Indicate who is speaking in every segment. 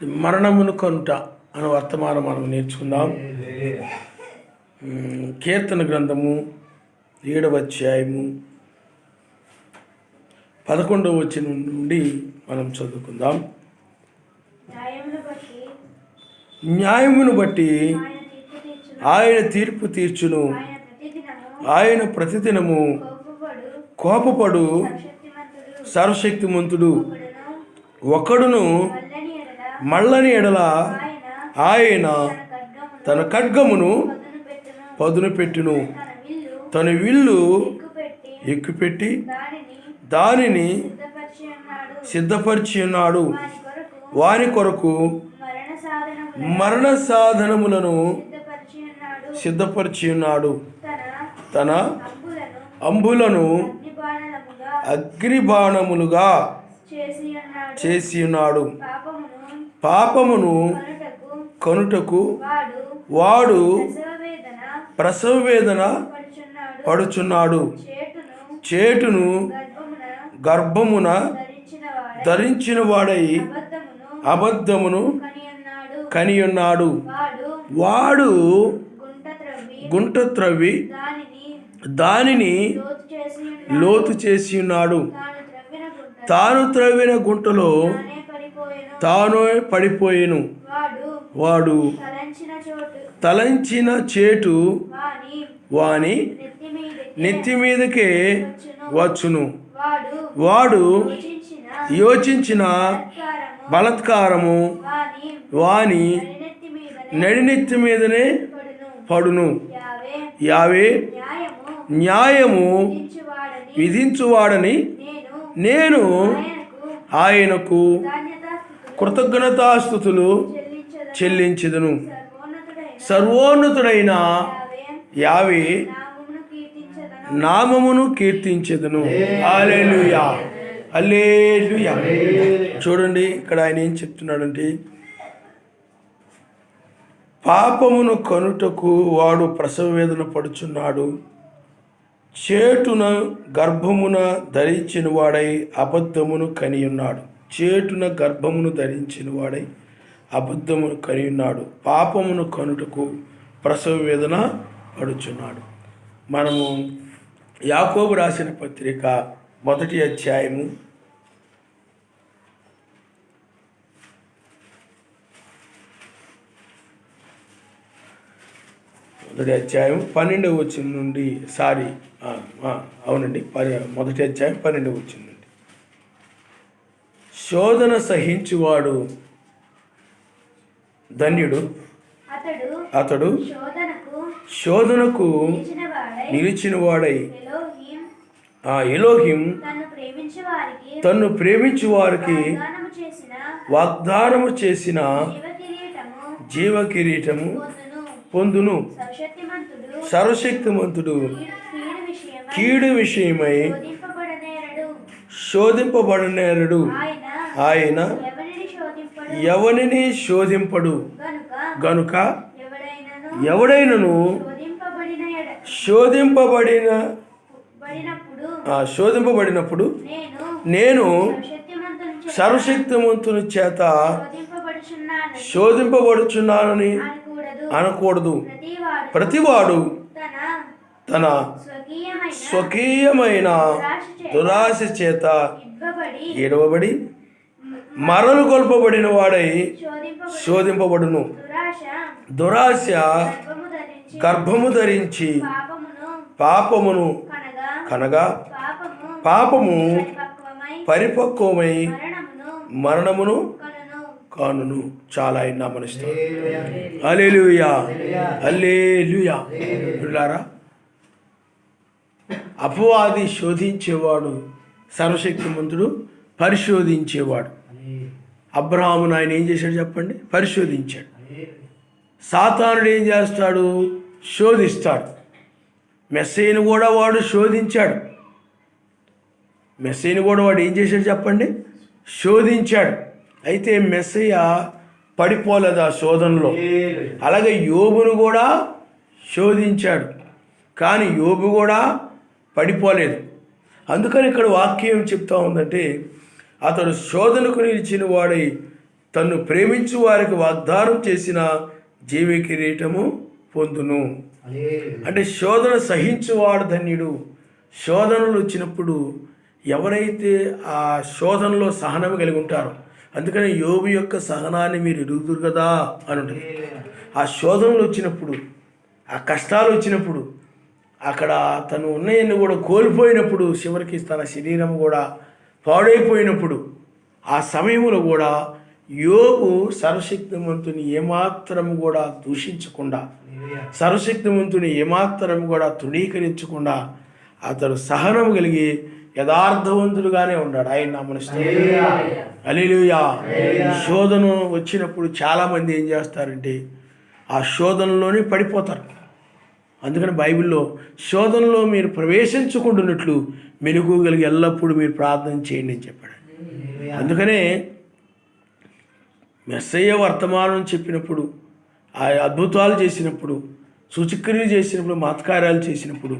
Speaker 1: మరణమును కొనుట అనే వర్తమానం మనం నేర్చుకుందాం. కీర్తన గ్రంథము 7వ అధ్యాయము 11వ వచనం నుండి మనం చదువుకుందాం. న్యాయమును బట్టి ఆయన తీర్పు తీర్చును, ఆయన ప్రతిదినము కోపపడు సర్వశక్తిమంతుడు ఒకడును మళ్ళని ఎడల ఆయన తన ఖడ్గమును పదును పెట్టును, తన విల్లు ఎక్కుపెట్టి దానిని సిద్ధపరిచి ఉన్నాడు. వాని కొరకు మరణ సాధనములను సిద్ధపరిచి ఉన్నాడు. తన అంబులను అగ్నిబాణములుగా చేసి ఉన్నాడు. పాపమును కనుటకు వాడు ప్రసవ వేదన పడుచున్నాడు. చేటును గర్భమున ధరించిన వాడై అబద్ధమును కనియున్నాడు. వాడు గుంట త్రవ్వి దానిని లోతు చేసి ఉన్నాడు. తాను త్రవ్విన గుంటలో తాను పడిపోయెను. వాడు తలంచిన చేటు వాని నెత్తి మీదకే వచ్చును. వాడు యోచించిన బలత్కారము వాని నడినెత్తి మీదనే పడును. యావే న్యాయము విధించువాడని నేను ఆయనకు కృతజ్ఞతాస్తుతులు చెల్లించెదను. సర్వోన్నతుడైన యావే నామమును కీర్తించెదను. హల్లెలూయా, హల్లెలూయా. చూడండి, ఇక్కడ ఆయన ఏం చెప్తున్నాడంటే, పాపమును కనుటకు వాడు ప్రసవ వేదన పడుచున్నాడు. చేటున గర్భమున ధరించిన వాడై అబద్ధమును కనియున్నాడు. చేటున గర్భమును ధరించిన వాడై అబద్ధమును కనియున్నాడు. పాపమును కనుటకు ప్రసవ వేదన పడుచున్నాడు. మనము యాకోబు రాసిన పత్రిక 1వ అధ్యాయము 12వ వచనం నుండి అవునండి 1వ అధ్యాయం 12వ వచనం నుండి, శోధన సహించువాడు ధన్యుడు, అతడు శోధనకు నిలిచిన వాడై ఎలోహిం తన్ను ప్రేమించు వారికి వాగ్దానము చేసిన జీవ కిరీటము పొందును. సర్వశక్తిమంతుడు కీడు విషయమై శోధింపబడనేరడు. ఆయన ఎవనిని శోధింపడు గనుక ఎవడైనను శోధింపబడినప్పుడు నేను సర్వశక్తిమంతుని చేత శోధింపబడుచున్నానని అనకూడదు. ప్రతివాడు తన స్వకీయమైన దురాశ చేత ఏడవబడి మరలు కొల్పబడిన వాడై శోధింపబడును. దురాశ గర్భము ధరించి పాపమును కనగా పాపము పరిపక్వమై మరణమును కానును. చాలా అయినా మనిస్తాం. హల్లెలూయా, హల్లెలూయా. పిల్లారా, అపవాది శోధించేవాడు, సర్వశక్తిమంతుడు పరిశోధించేవాడు. అబ్రహామును ఆయన ఏం చేశాడు చెప్పండి? పరిశోధించాడు. సాతానుడు ఏం చేస్తాడు? శోధిస్తాడు. మెస్సీని కూడా వాడు శోధించాడు. మెస్సీని కూడా వాడు ఏం చేశాడు చెప్పండి? శోధించాడు. అయితే మెస్సయ్య పడిపోలేదు ఆ శోధనలో. అలాగే యోబును కూడా శోధించాడు, కానీ యోబు కూడా పడిపోలేదు. అందుకని ఇక్కడ వాక్యం చెప్తా ఉందంటే, అతడు శోధనకు నిలిచిన వాడై తన్ను ప్రేమించు వారికి వాగ్దానం చేసిన జీవ కిరీటము పొందును. అంటే శోధన సహించువాడు ధన్యుడు. శోధనలు వచ్చినప్పుడు ఎవరైతే ఆ శోధనలో సహనం కలిగి ఉంటారో, అందుకని యోబు యొక్క సహనాన్ని మీరు ఎరుగుదురు కదా అని ఉంటుంది. ఆ శోధనలు వచ్చినప్పుడు, ఆ కష్టాలు వచ్చినప్పుడు, అక్కడ తను ఉన్నయన్ని కూడా కోల్పోయినప్పుడు, చివరికి తన శరీరం కూడా పాడైపోయినప్పుడు, ఆ సమయంలో కూడా యోబు సర్వశక్తిమంతుని ఏమాత్రం కూడా దూషించకుండా, సర్వశక్తిమంతుని ఏమాత్రం కూడా తృణీకరించకుండా అతడు సహనం కలిగి యథార్థవంతుడుగానే ఉన్నాడు. ఆయన నామమున హల్లెలూయా. శోధన వచ్చినప్పుడు చాలామంది ఏం చేస్తారంటే ఆ శోధనలోనే పడిపోతారు. అందుకని బైబిల్లో శోధనలో మీరు ప్రవేశించకుండానట్లు మెలుగుగలిగి ఎల్లప్పుడూ మీరు ప్రార్థన చేయండి అని చెప్పాడు. అందుకనే మెస్సయ్య వర్తమానం చెప్పినప్పుడు, ఆ అద్భుతాలు చేసినప్పుడు, సూచక్రియలు చేసినప్పుడు, మహత్కార్యాలు చేసినప్పుడు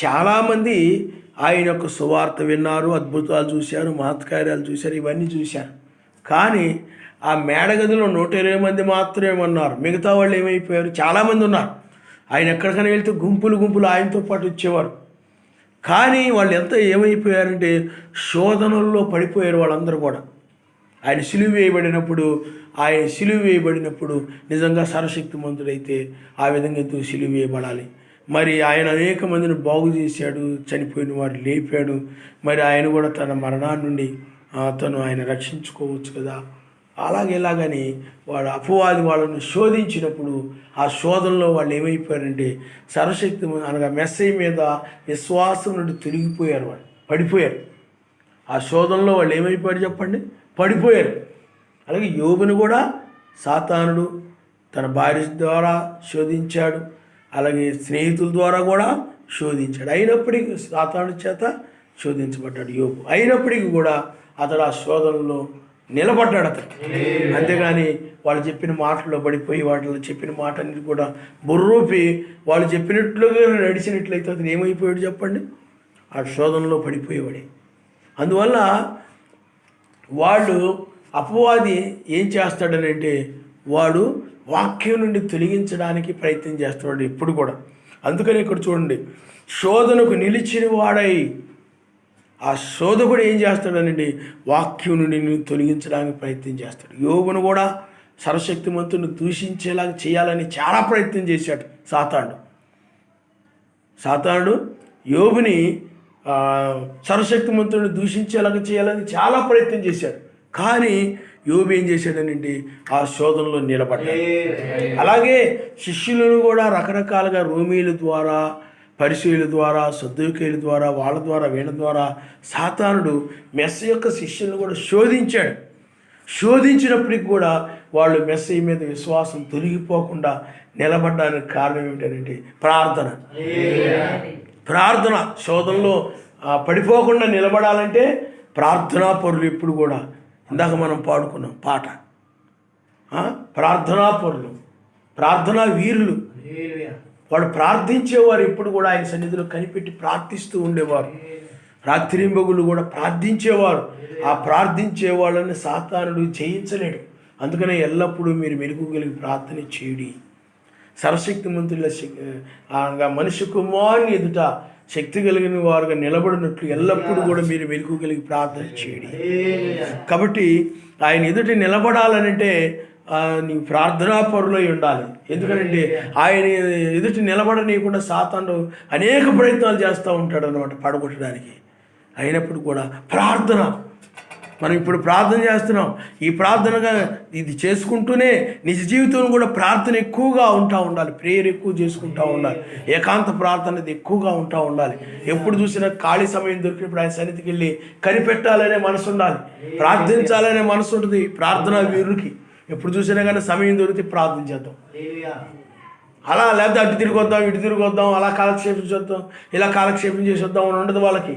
Speaker 1: చాలామంది ఆయన యొక్క సువార్త విన్నారు, అద్భుతాలు చూశారు, మహత్కార్యాలు చూశారు, ఇవన్నీ చూశారు. కానీ ఆ మేడగదిలో 120 మంది మాత్రమే ఉన్నారు. మిగతా వాళ్ళు ఏమైపోయారు? చాలామంది ఉన్నారు. ఆయన ఎక్కడికైనా వెళ్తే గుంపులు గుంపులు ఆయనతో పాటు వచ్చేవారు. కానీ వాళ్ళు ఎంత ఏమైపోయారంటే శోధనల్లో పడిపోయారు వాళ్ళందరూ కూడా. ఆయన సిలువ వేయబడినప్పుడు నిజంగా సర్వశక్తిమంతుడైతే ఆ విధంగా ఎందుకు సిలువ వేయబడాలి? మరి ఆయన అనేక మందిని బాగు చేశాడు, చనిపోయిన వారు లేపాడు. మరి ఆయన కూడా తన మరణాన్ని నుండి ఆయన రక్షించుకోవచ్చు కదా. ఇలాగని వాడు అపవాది వాళ్ళను శోధించినప్పుడు ఆ శోధనలో వాళ్ళు ఏమైపోయారంటే సర్వశక్తి అనగా మెస్సయ్య మీద విశ్వాసం నుండి తొలగిపోయారు, వాళ్ళు పడిపోయారు. ఆ శోధనలో వాళ్ళు ఏమైపోయారు చెప్పండి? పడిపోయారు. అలాగే యోబును కూడా సాతానుడు తన భార్య ద్వారా శోధించాడు, అలాగే స్నేహితుల ద్వారా కూడా శోధించాడు. అయినప్పటికీ సాతానుడి చేత శోధించబడ్డాడు యోబు. అయినప్పటికీ కూడా అతడు ఆ శోధనలో నిలబడ్డాడు అతను. అంతేగాని వాళ్ళు చెప్పిన మాటల్లో పడిపోయి వాటిలో చెప్పిన మాటని కూడా బుర్రూపి వాళ్ళు చెప్పినట్లుగా నడిచినట్లయితే అతను ఏమైపోయాడు చెప్పండి? ఆ శోధనలో పడిపోయేవాడే. అందువల్ల వాళ్ళు అపవాది ఏం చేస్తాడనంటే వాడు వాక్యం నుండి తొలగించడానికి ప్రయత్నం చేస్తున్నాడు ఎప్పుడు కూడా. అందుకని ఇక్కడ చూడండి, శోధనకు నిలిచిన వాడై ఆ శోధకుడు ఏం చేస్తాడనండి వాక్యం నుండి తొలగించడానికి ప్రయత్నం చేస్తాడు. యోబును కూడా సర్వశక్తిమంతుని దూషించేలాగా చేయాలని చాలా ప్రయత్నం చేశాడు సాతానుడు యోబుని సర్వశక్తిమంతుడిని దూషించేలాగా చేయాలని చాలా ప్రయత్నం చేశాడు. కానీ యోబు ఏం చేశాడనండి ఆ శోధనలో నిలబడ్డాడు. అలాగే శిష్యులను కూడా రకరకాలుగా రోమీల ద్వారా, పరిసయ్యుల ద్వారా, సద్దూకయ్యుల ద్వారా, వాళ్ళ ద్వారా, వీళ్ళ ద్వారా సాతానుడు మెస్సయ్య యొక్క శిష్యులను కూడా శోధించాడు. శోధించినప్పటికి కూడా వాళ్ళు మెస్సయ్య మీద విశ్వాసం తొలగిపోకుండా నిలబడడానికి కారణం ఏమిటంటే ప్రార్థన. శోధనలో పడిపోకుండా నిలబడాలంటే ప్రార్థనా పరులు ఎప్పుడు కూడా, ఇందాక మనం పాడుకున్నాం పాట, ప్రార్థనా పరులు, ప్రార్థనా వీరులు, వాళ్ళు ప్రార్థించేవారు. ఎప్పుడు కూడా ఆయన సన్నిధిలో కనిపెట్టి ప్రార్థిస్తూ ఉండేవారు. రాత్రింబగులు కూడా ప్రార్థించేవారు. ఆ ప్రార్థించే వాళ్ళని సాతానుడు జయించలేడు. అందుకనే ఎల్లప్పుడూ మీరు మెలుగుగలిగి ప్రార్థన చేయడి. సర్వశక్తిమంతుల మనిషి కుమారుని ఎదుట శక్తి కలిగిన వారుగా నిలబడినట్లు ఎల్లప్పుడూ కూడా మీరు మెలుగుగలిగి ప్రార్థన చేయడి. కాబట్టి ఆయన ఎదుట నిలబడాలనంటే నీ ప్రార్థనా పరులై ఉండాలి. ఎందుకంటే ఆయన ఎదుటి నిలబడనీయకుండా సాతానుడు అనేక ప్రయత్నాలు చేస్తూ ఉంటాడు అన్నమాట పడగొట్టడానికి. అయినప్పుడు కూడా ప్రార్థన, మనం ఇప్పుడు ప్రార్థన చేస్తున్నాం, ఈ ప్రార్థనగా ఇది చేసుకుంటూనే నిజ జీవితం కూడా ప్రార్థన ఎక్కువగా ఉండాలి. ప్రేయర్ ఎక్కువ చేసుకుంటూ ఉండాలి. ఏకాంత ప్రార్థన ఎక్కువగా ఉండాలి. ఎప్పుడు చూసినా ఖాళీ సమయం దొరికినప్పుడు ఆయన సన్నిధికి వెళ్ళి కనిపెట్టాలనే మనసు ఉండాలి, ప్రార్థించాలనే మనసు ఉంటుంది ప్రార్థనా వీరులకి. ఎప్పుడు చూసినా కానీ సమయం దొరికితే ప్రార్థన చేద్దాం. అలా లేకపోతే అటు తిరిగి వద్దాం, ఇటు తిరిగి వద్దాం, అలా కాలక్షేపం చేద్దాం, ఇలా కాలక్షేపం చేసి వద్దాం అని ఉండదు వాళ్ళకి.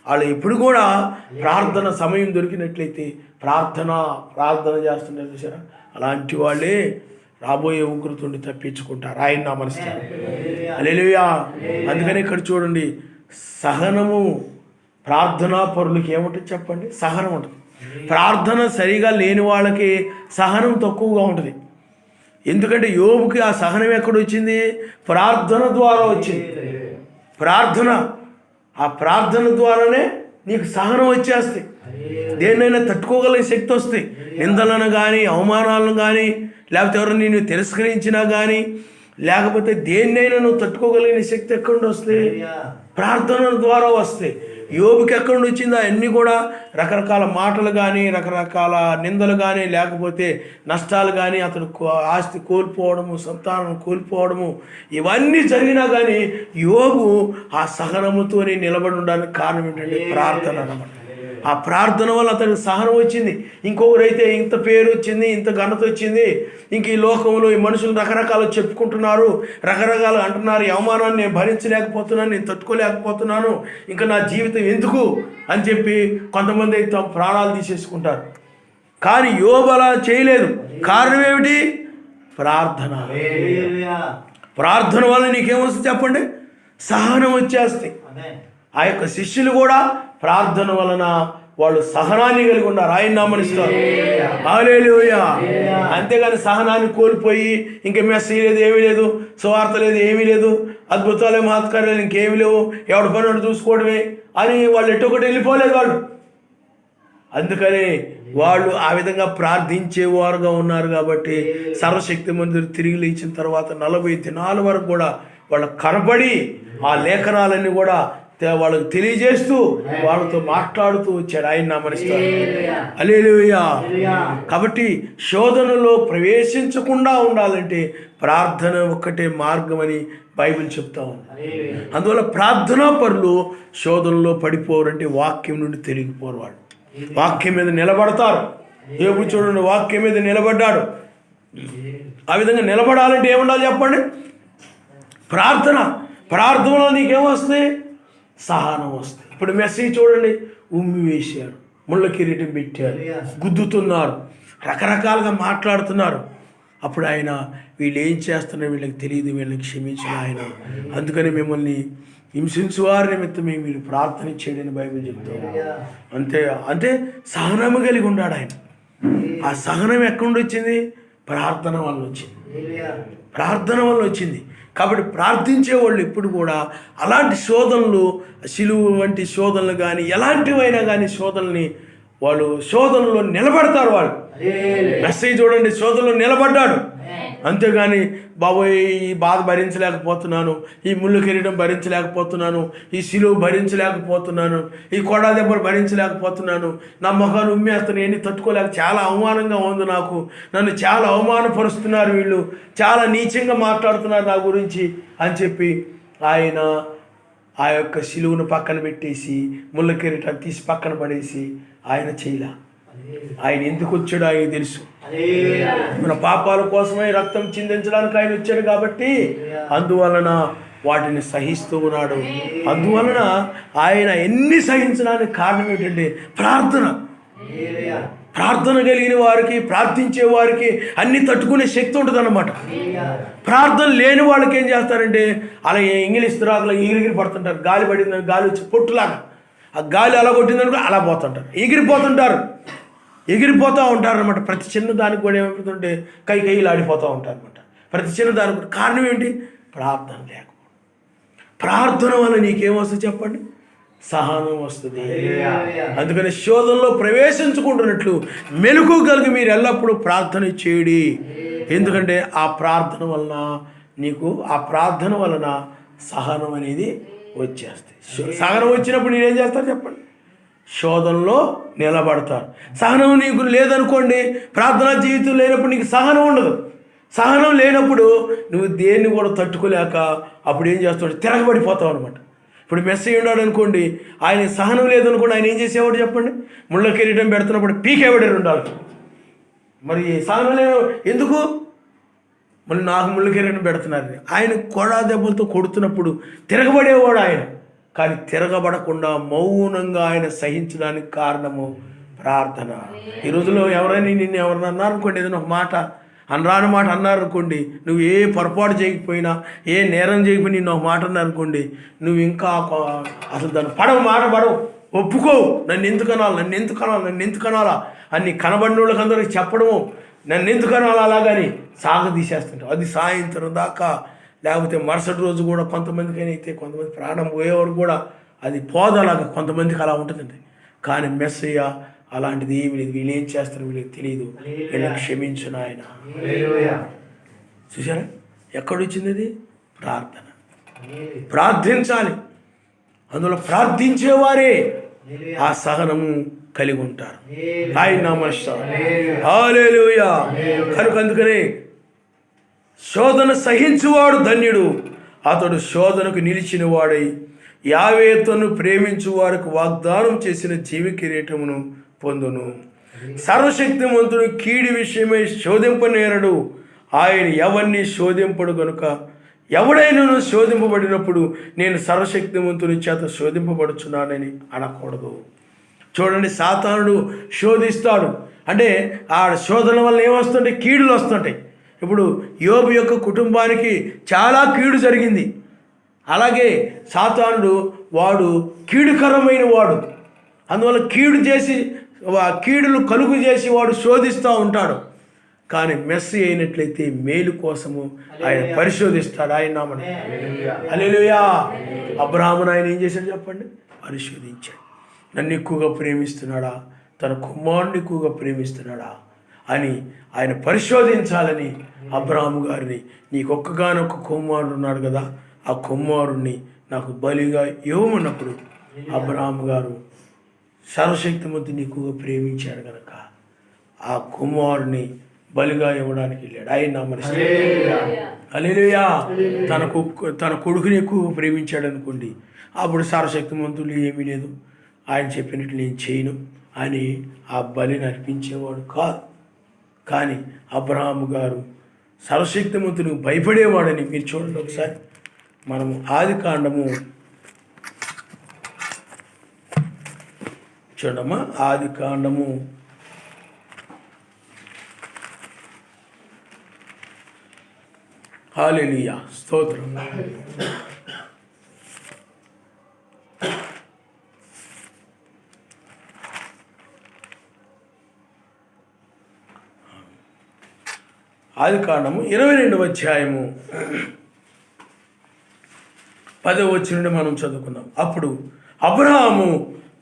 Speaker 1: వాళ్ళు ఎప్పుడు కూడా ప్రార్థన సమయం దొరికినట్లయితే ప్రార్థన చేస్తుంటారు చూసారా. అలాంటి వాళ్ళే రాబోయే ఉగ్రతుండి తప్పించుకుంటారు. ఆయన నామస్తారు. హల్లెలూయా. అందుకని ఇక్కడ చూడండి, సహనము ప్రార్థనా పరులకి ఏముంటుంది చెప్పండి? సహనం ఉంటుంది. ప్రార్థన సరిగా లేని వాళ్ళకి సహనం తక్కువగా ఉంటుంది. ఎందుకంటే యోబుకి ఆ సహనం ఎక్కడ వచ్చింది? ప్రార్థన ద్వారా వచ్చింది. ఆ ప్రార్థన ద్వారానే నీకు సహనం వచ్చేస్తాయి. దేన్నైనా తట్టుకోగలిగే శక్తి వస్తాయి. నిందలను కానీ, అవమానాలను కానీ, లేకపోతే ఎవరు నిన్ను తిరస్కరించినా కానీ, లేకపోతే దేన్నైనా నువ్వు తట్టుకోగలిగిన శక్తి ఎక్కడి నుండి వస్తాయి? ప్రార్థన ద్వారా వస్తాయి. యోబుకి ఎక్కడి నుండి వచ్చిందో అన్నీ కూడా రకరకాల మాటలు కానీ, రకరకాల నిందలు కానీ, లేకపోతే నష్టాలు కానీ, అతడు ఆస్తి కోల్పోవడము, సంతానం కోల్పోవడము, ఇవన్నీ జరిగినా కానీ యోబు ఆ సహనముతోనే నిలబడి ఉండడానికి కారణం ఏంటంటే ప్రార్థన అన్నమాట. ఆ ప్రార్థన వల్ల అతనికి సహనం వచ్చింది. ఇంకొకరైతే ఇంత పేరు వచ్చింది, ఇంత ఘనత వచ్చింది, ఇంక ఈ లోకంలో ఈ మనుషులు రకరకాలు చెప్పుకుంటున్నారు, రకరకాలు అంటున్నారు, ఈ అవమానాన్ని నేను భరించలేకపోతున్నాను, నేను తట్టుకోలేకపోతున్నాను, ఇంకా నా జీవితం ఎందుకు అని చెప్పి కొంతమంది తమ ప్రాణాలు తీసేసుకుంటారు. కానీ యోబు అలా చేయలేదు. కారణం ఏమిటి? ప్రార్థన వల్ల నీకేమొస్తుంది చెప్పండి? సహనం వచ్చేస్తాయి. ఆ యొక్క శిష్యులు కూడా ప్రార్థన వలన వాళ్ళు సహనాన్ని కలిగి ఉన్నారు. ఆయన నామనిస్తారు. హల్లెలూయా. అంతేగాని సహనాన్ని కోల్పోయి ఇంక మెసేజ్ లేదు, ఏమీ లేదు, సువార్త లేదు, ఏమీ లేదు, అద్భుతాలే మహత్కార్యాలు ఇంకేమీ లేవు, ఎవడి పని వాడు చూసుకోవడమే అని వాళ్ళు ఎటొకటి వెళ్ళిపోలేదు వాళ్ళు. అందుకని వాళ్ళు ఆ విధంగా ప్రార్థించేవారుగా ఉన్నారు. కాబట్టి సర్వశక్తి మందిరు తిరిగి లేచిన తర్వాత 40 దినాల వరకు కూడా వాళ్ళ కనబడి ఆ లేఖనాలన్నీ కూడా వాళ్ళకు తెలియజేస్తూ వాళ్ళతో మాట్లాడుతూ వచ్చాడు. ఆయన నామనిస్తారు. హల్లెలూయా. కాబట్టి శోధనలో ప్రవేశించకుండా ఉండాలంటే ప్రార్థన ఒక్కటే మార్గం అని బైబిల్ చెప్తా ఉంది. అందువల్ల ప్రార్థనా పరులు శోధనలో పడిపోరంటే వాక్యం నుండి తిరిగిపోరు. వాళ్ళు వాక్యం మీద నిలబడతారు. యోబు చూడండి, వాక్యం మీద నిలబడ్డాడు. ఆ విధంగా నిలబడాలంటే ఏముండాలి చెప్పండి? ప్రార్థనలో నీకేమొస్తుంది? సహనం వస్తుంది. ఇప్పుడు మెసేజ్ చూడండి, ఉమ్మి వేశారు, ముళ్ళ కిరీటం పెట్టారు, గుద్దుతున్నారు, రకరకాలుగా మాట్లాడుతున్నారు. అప్పుడు ఆయన వీళ్ళు ఏం చేస్తున్నారు వీళ్ళకి తెలియదు, వీళ్ళకి క్షమించిన ఆయన, అందుకని మిమ్మల్ని హింసించు వారి నిమిత్తమే మీరు ప్రార్థన చేయడని బైబిల్ చెప్తారు. అంటే సహనము కలిగి ఉన్నాడు ఆయన. ఆ సహనం ఎక్కడి నుండి వచ్చింది? ప్రార్థన వల్ల వచ్చింది. కాబట్టి ప్రార్థించే వాళ్ళు ఎప్పుడు కూడా అలాంటి శోధనలు, సిలువ వంటి శోధనలు కానీ, ఎలాంటివైనా కానీ శోధనల్ని వాళ్ళు శోధనలో నిలబడతారు. వాళ్ళు మెసేజ్ చూడండి, శోధనలో నిలబడ్డాడు. అంతేగాని బాబోయ్ ఈ బాధ భరించలేకపోతున్నాను, ఈ ముళ్ళు కిరీటం భరించలేకపోతున్నాను, ఈ సిలువ భరించలేకపోతున్నాను, ఈ కొడా దెబ్బలు భరించలేకపోతున్నాను, నా మొఖాన్ని ఉమ్మేస్తాను, ఎన్ని తట్టుకోలేక చాలా అవమానంగా ఉంది నాకు, నన్ను చాలా అవమానపరుస్తున్నారు, వీళ్ళు చాలా నీచంగా మాట్లాడుతున్నారు నా గురించి అని చెప్పి ఆయన ఆ యొక్క సిలువను పక్కన పెట్టేసి ముళ్ళ కిరీటాన్ని తీసి పక్కన పడేసి ఆయన చేయలా. ఆయన ఎందుకు వచ్చాడో ఆయన తెలుసు. మన పాపాల కోసమే రక్తం చిందించడానికి ఆయన వచ్చాడు. కాబట్టి అందువలన వాటిని సహిస్తూ ఉన్నాడు. అందువలన ఆయన ఎన్ని సహించడానికి కారణం ఏంటంటే ప్రార్థన కలిగిన వారికి, ప్రార్థించే వారికి అన్ని తట్టుకునే శక్తి ఉంటుంది అన్నమాట. ప్రార్థన లేని వాళ్ళకి ఏం చేస్తారంటే అలా ఇంగ్లీష్ తురాకులు ఎగిరి పడుతుంటారు. గాలి పడిందని గాలి వచ్చి పొట్టులాగా ఆ గాలి అలా కొట్టిందనుకో అలా పోతుంటారు, ఎగిరిపోతూ ఉంటారు అనమాట. ప్రతి చిన్న దానికి కూడా ఏమైపోతుంటే కైలు ఆడిపోతూ ఉంటారు అనమాట. ప్రతి చిన్న దానికి కూడా కారణం ఏంటి? ప్రార్థన లేకపోవడం. ప్రార్థన వల్ల నీకేమొస్తుంది చెప్పండి? సహనం వస్తుంది. అందుకని శోధనలో ప్రవేశించుకుంటున్నట్లు మెలకు కలిగి మీరు ఎల్లప్పుడూ ప్రార్థన చేయడి. ఎందుకంటే ఆ ప్రార్థన వలన సహనం అనేది వచ్చేస్తాయి. సహనం వచ్చినప్పుడు నేనేం చేస్తారు చెప్పండి? శోధనలో నిలబడతారు. సహనం నీకు లేదనుకోండి, ప్రార్థనా జీవితం లేనప్పుడు నీకు సహనం ఉండదు. సహనం లేనప్పుడు నువ్వు దేన్ని కూడా తట్టుకోలేక అప్పుడు ఏం చేస్తాడు? తిరగబడిపోతావు అనమాట. ఇప్పుడు మెస్సీ ఉన్నాడు అనుకోండి, ఆయన సహనం లేదనుకోండి, ఆయన ఏం చేసేవాడు చెప్పండి? ముళ్ళ కిరీటం పెడుతున్నప్పుడు పీకేవాడే ఉండాలి. మరి సహనం లేదు ఎందుకు? మళ్ళీ నాకు ముళ్ళ కిరీటం పెడుతున్నారు. ఆయన కొడా దెబ్బలతో కొడుతున్నప్పుడు తిరగబడేవాడు ఆయన. కానీ తిరగబడకుండా మౌనంగా ఆయన సహించడానికి కారణము ప్రార్థన. ఈ రోజులో ఎవరైనా అన్నారనుకోండి, ఏదైనా ఒక మాట అనరాని మాట అన్నారనుకోండి, నువ్వు ఏ పొరపాటు చేయకపోయినా, ఏ నేరం చేయకపోయినా నిన్ను ఒక మాట అన్నారనుకోండి, నువ్వు ఇంకా అసలు దాన్ని మాట పడవు. ఒప్పుకో, నన్ను ఎందుకు అనాలా అని కనబడిన వాళ్ళకి అందరికి చెప్పడము, నన్ను ఎందుకు అనాలా అలాగని సాగదీసేస్తుంటాం. అది సాయంత్రం దాకా, లేకపోతే మరుసటి రోజు కూడా కొంతమందికైనా అయితే, కొంతమంది ప్రాణం పోయేవారు కూడా అది పోదలాగా కొంతమందికి అలా ఉంటుందండి. కానీ మెస్సయ్య అలాంటిది ఏమి లేదు. వీళ్ళు ఏం చేస్తారో వీళ్ళకి తెలియదు, వీళ్ళని క్షమించు నాయన. చూసారా ఎక్కడొచ్చింది అది? ప్రార్థన. ప్రార్థించాలి. అందులో ప్రార్థించేవారే ఆ సహనము కలిగి ఉంటారు. ఆయన నమస్కారం. హల్లెలూయా. కనుక అందుకనే శోధన సహించువాడు ధన్యుడు, అతడు శోధనకు నిలిచిన వాడై యావేతను ప్రేమించు వారికి వాగ్దానం చేసిన జీవ కిరీటమును పొందును. సర్వశక్తిమంతుడు కీడి విషయమై శోధింపనేరడు, ఆయన ఎవరిని శోధింపడు గనుక ఎవడైనాను శోధింపబడినప్పుడు నేను సర్వశక్తిమంతుని చేత శోధింపబడుచున్నానని అనకూడదు. చూడండి, సాతానుడు శోధిస్తాడు. అంటే ఆ శోధన వల్ల ఏమొస్తుంటాయి? కీడులు వస్తుంటాయి. ఇప్పుడు యోబు యొక్క కుటుంబానికి చాలా కీడు జరిగింది. అలాగే సాతానుడు వాడు కీడుకరమైన వాడు. అందువల్ల కీడులు కలుగు చేసి వాడు శోధిస్తూ ఉంటాడు. కానీ మెస్సీ అయినట్లయితే మేలు కోసము ఆయన పరిశోధిస్తాడు. ఆయన నామన హల్లెలూయా. అబ్రహామును ఆయన ఏం చేశాడు చెప్పండి? పరిశోధించాడు. నన్ను ఎక్కువగా ప్రేమిస్తున్నాడా, తన కుమారుని ఎక్కువగా ప్రేమిస్తున్నాడా అని ఆయన పరిశోధించాలని అబ్రహాము గారిని, నీకొక్కగానొక్క కుమారుడు ఉన్నాడు కదా, ఆ కుమారుణ్ణి నాకు బలిగా ఇవ్వమన్నప్పుడు అబ్రహాము గారు సర్వశక్తిమంతుని ఎక్కువగా ప్రేమించాడు కనుక ఆ కుమారుని బలిగా ఇవ్వడానికి వెళ్ళాడు. ఆయన నామరిస్తాడు. హల్లెలూయా. తన కొడుకుని ఎక్కువ ప్రేమించాడు అనుకోండి, అప్పుడు సర్వశక్తిమంతులు ఏమీ లేదు, ఆయన చెప్పినట్లు నేను చేయను అని ఆ బలిని అర్పించేవాడు కాదు. కానీ అబ్రహాము గారు సర్వశక్తిమంతునికి భయపడేవాడని మీరు చూడండి. ఒకసారి మనము ఆదికాండము చూడమ్మా. ఆదికాండము 'హల్లెలూయా స్తోత్రం. ఆదికాండము 22వ అధ్యాయము 10వ వచనం నుండి మనం చదువుకుందాం. అప్పుడు అబ్రహాము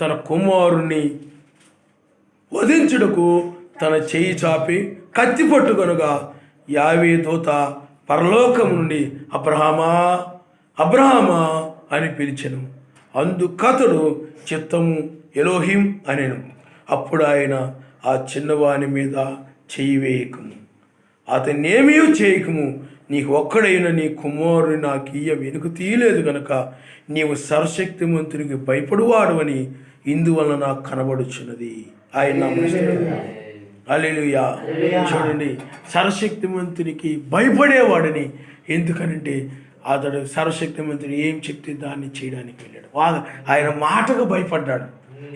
Speaker 1: తన కుమారుణ్ణి వధించుటకు తన చేయి చాపి కత్తి పట్టుకొనగా యావే దూత పరలోకము నుండి అబ్రహామా అబ్రహామా అని పిలిచెను. అందుకతడు చిత్తము ఎలోహిం అనెను. అప్పుడు ఆయన ఆ చిన్నవాని మీద చెయ్యి వేయకము, అతన్నేమీ చేయకము, నీకు ఒక్కడైన నీ కుమారుని నాకు ఇయ్య వెనుక తీయలేదు కనుక నీవు సర్వశక్తిమంతునికి భయపడువాడు అని ఇందువల్ల నాకు కనబడుచున్నది. ఆయన హల్లెలూయా. చూడండి, సర్వశక్తిమంతునికి భయపడేవాడని. ఎందుకనంటే అతడు సర్వశక్తిమంతుడు ఏం చెప్తే దాన్ని చేయడానికి వెళ్ళాడు. ఆయన మాటకు భయపడ్డాడు.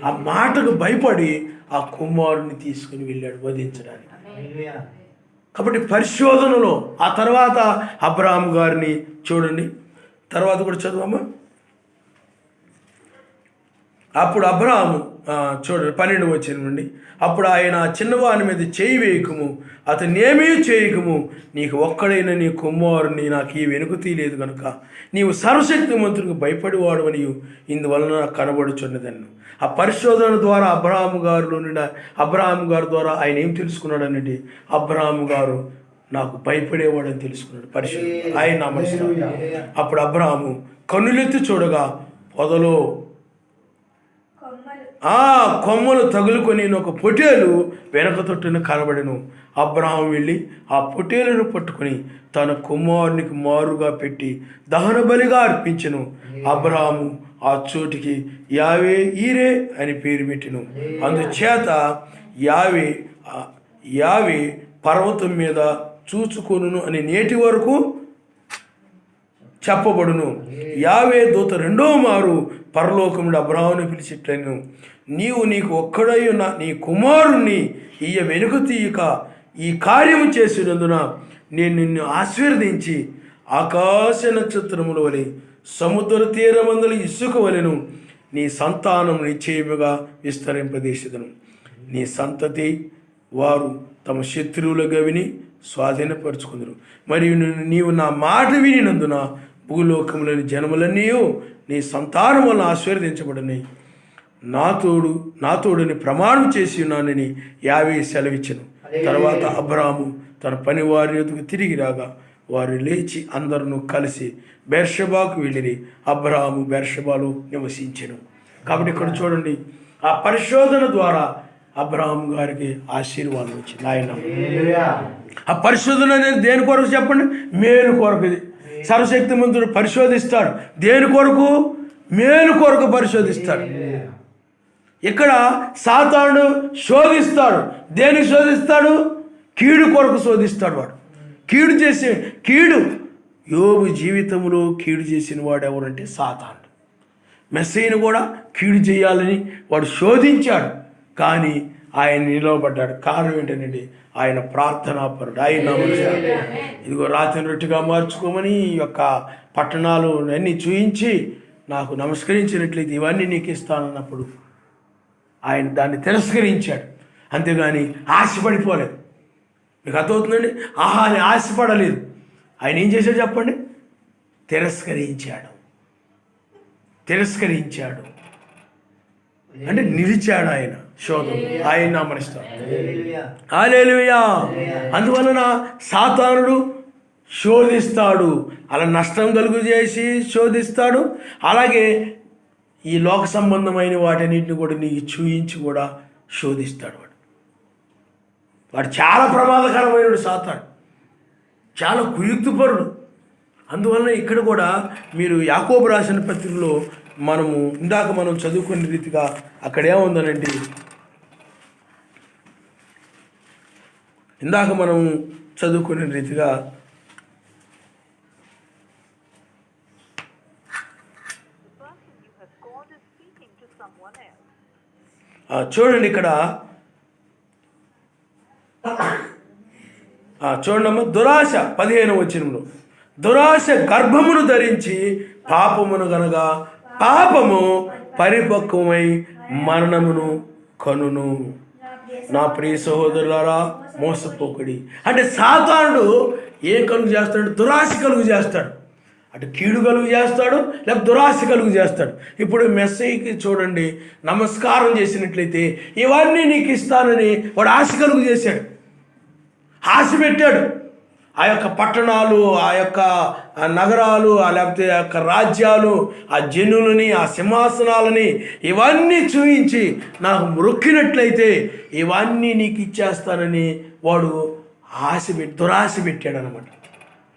Speaker 1: ఆ మాటకు భయపడి ఆ కుమారుని తీసుకుని వెళ్ళాడు వధించడానికి. కాబట్టి పరిశోధనలో ఆ తర్వాత అబ్రహాము గారిని చూడండి, తర్వాత కూడా చదువమ్మా. అప్పుడు అబ్రహాము చూడండి 12వ వచనం నుండి, అప్పుడు ఆయన చిన్నవాని మీద చేయి వేయకము, అతన్నేమీ చేయకము, నీకు ఒక్కడైన నీ కుమారుని నాకు ఈ వెనుక తీయలేదు కనుక నీవు సర్వశక్తిమంతునికి భయపడేవాడు అని ఇందువలన నాకు కనబడుచున్నదన్ను. ఆ పరిశోధన ద్వారా అబ్రహాము గారి ద్వారా ఆయన ఏం తెలుసుకున్నాడు అనంటే, అబ్రహాము గారు నాకు భయపడేవాడని తెలుసుకున్నాడు. పరిశోధన ఆయన నామస్తాడు. అప్పుడు అబ్రహాము కన్నులెత్తి చూడగా పొదలో కొమ్మలు తగులుకొని ఒక పొటేలు వెనక తొట్టున కనబడెను. అబ్రహాము వెళ్ళి ఆ పొటేలును పట్టుకొని తన కుమారునికి మారుగా పెట్టి దహన బలిగా అర్పించెను. అబ్రహాము ఆ చోటికి యావే ఈరే అని పేరు పెట్టెను. అందుచేత యావే పర్వతం మీద చూచుకొనును అని నేటి వరకు చెప్పబడును. యావే దూత రెండో మారు పరలోకముడు అబ్రహామును పిలిచిట్లను, నీకు ఒక్కడై ఉన్న నీ కుమారుణ్ణి ఈయ వెనుక తీయక ఈ కార్యము చేసినందున నేను నిన్ను ఆశీర్వదించి ఆకాశ నక్షత్రముల వలె సముద్ర తీరమందుల ఇసుక వలెను నీ సంతానం నిశ్చయముగా విస్తరింపదీసెదను. నీ సంతతి వారు తమ శత్రువుల గవిని స్వాధీనపరుచుకుందరు. మరియు నీవు నా మాట వినినందున భూలోకములోని జనములన్నీ నీ సంతానం వలన ఆశీర్వదించబడినాయి. నా తోడుని ప్రమాణం చేసి ఉన్నానని యావే సెలవిచ్చను. తర్వాత అబ్రాము తన పని వారి ఎదుగు తిరిగి రాగా వారు లేచి అందరూ కలిసి బెర్షెబాకు వెళ్ళిరి. అబ్రాము బెర్షెబాలో నివసించెను. కాబట్టి ఇక్కడ చూడండి, ఆ పరిశోధన ద్వారా అబ్రాహాం గారికి ఆశీర్వాదం వచ్చింది. ఆయన ఆ పరిశోధన అనేది దేని కొరకు చెప్పండి? మేలు కొరకు. సర్వశక్తిమంతుడు పరిశోధిస్తాడు. దేని కొరకు? మేలు కొరకు పరిశోధిస్తాడు. ఇక్కడ సాతానుడు శోధిస్తాడు. దేనికి శోధిస్తాడు? కీడు కొరకు శోధిస్తాడు. వాడు కీడు యోబు జీవితంలో కీడు చేసిన వాడు ఎవరంటే సాతానుడు. మెస్సీని కూడా కీడు చేయాలని వాడు శోధించాడు, కానీ ఆయన నిలవబడ్డాడు. కారణం ఏంటంటే ఆయన ప్రార్థనాపరుడు. ఆయన ఇదిగో రాత్రి రొట్టెగా మార్చుకోమని ఈ యొక్క పట్టణాలు అన్నీ చూయించి నాకు నమస్కరించినట్లయితే ఇవన్నీ నీకు ఇస్తానన్నప్పుడు ఆయన దాన్ని తిరస్కరించాడు. అంతేగాని ఆశపడిపోలేదు. మీకు అర్థమవుతుందండి? అని ఆశపడలేదు. ఆయన ఏం చేశాడు చెప్పండి? తిరస్కరించాడు అంటే నిలిచాడు. ఆయన శోధం ఆయన నామనిస్తాడు. హల్లెలూయా. అందువలన సాతానుడు శోధిస్తాడు, అలా నష్టం కలుగు చేసి శోధిస్తాడు. అలాగే ఈ లోక సంబంధమైన వాటన్నిటిని కూడా నీకు చూయించి కూడా శోధిస్తాడు. వాడు చాలా ప్రమాదకరమైన సాతాను, చాలా కుయుక్తిపరుడు. అందువలన ఇక్కడ కూడా మీరు యాకోబు రాసిన పత్రికలో ఇందాక మనం చదువుకునే రీతిగా అక్కడేముందనండి, చదువుకునే రీతిగా చూడండి. ఇక్కడ చూడమ్మా, దురాశ 15వ వచనంలో, దురాశ గర్భమును ధరించి పాపమును గనగా పాపము పరిపక్వమై మరణమును కనును. నా ప్రియ సహోదరులారా మోసపోకుడి. అంటే సాతానుడు ఏం కలుగు చేస్తాడు? దురాశ కలుగు చేస్తాడు. అటు కీడు కలుగు చేస్తాడు, లేకపోతే దురాశ కలుగు చేస్తాడు. ఇప్పుడు మెస్సీకి చూడండి, నమస్కారం చేసినట్లయితే ఇవన్నీ నీకు ఇస్తానని వాడు ఆశ కలుగు చేశాడు, ఆశ పెట్టాడు. ఆ యొక్క పట్టణాలు, ఆ యొక్క నగరాలు, లేకపోతే ఆ యొక్క రాజ్యాలు, ఆ జనులని, ఆ సింహాసనాలని ఇవన్నీ చూయించి నాకు మొక్కినట్లయితే ఇవన్నీ నీకు ఇచ్చేస్తానని వాడు దురాశ పెట్టాడు అనమాట.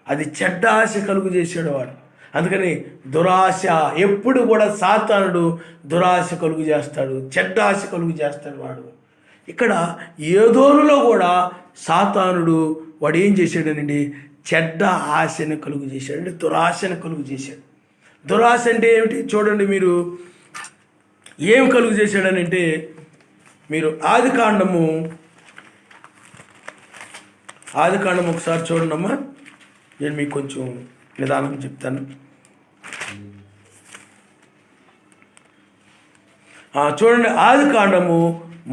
Speaker 1: అది చెడ్డ ఆశ కలుగు చేసాడు వాడు. అందుకని దురాశ ఎప్పుడు కూడా సాతానుడు దురాశ కలుగు చేస్తాడు, చెడ్డ ఆశ కలుగు చేస్తాడు వాడు. ఇక్కడ ఏదోనులో కూడా సాతానుడు వాడు ఏం చేశాడనండి? చెడ్డ ఆశను కలుగు చేశాడు, అంటే దురాశను కలుగు చేశాడు. దురాశ అంటే ఏమిటి చూడండి, మీరు ఏం కలుగు చేశాడనంటే, మీరు ఆదికాండము ఒకసారి చూడండి అమ్మా. నేను మీకు కొంచెం నిదానం చెప్తాను. చూడండి, ఆదికాండము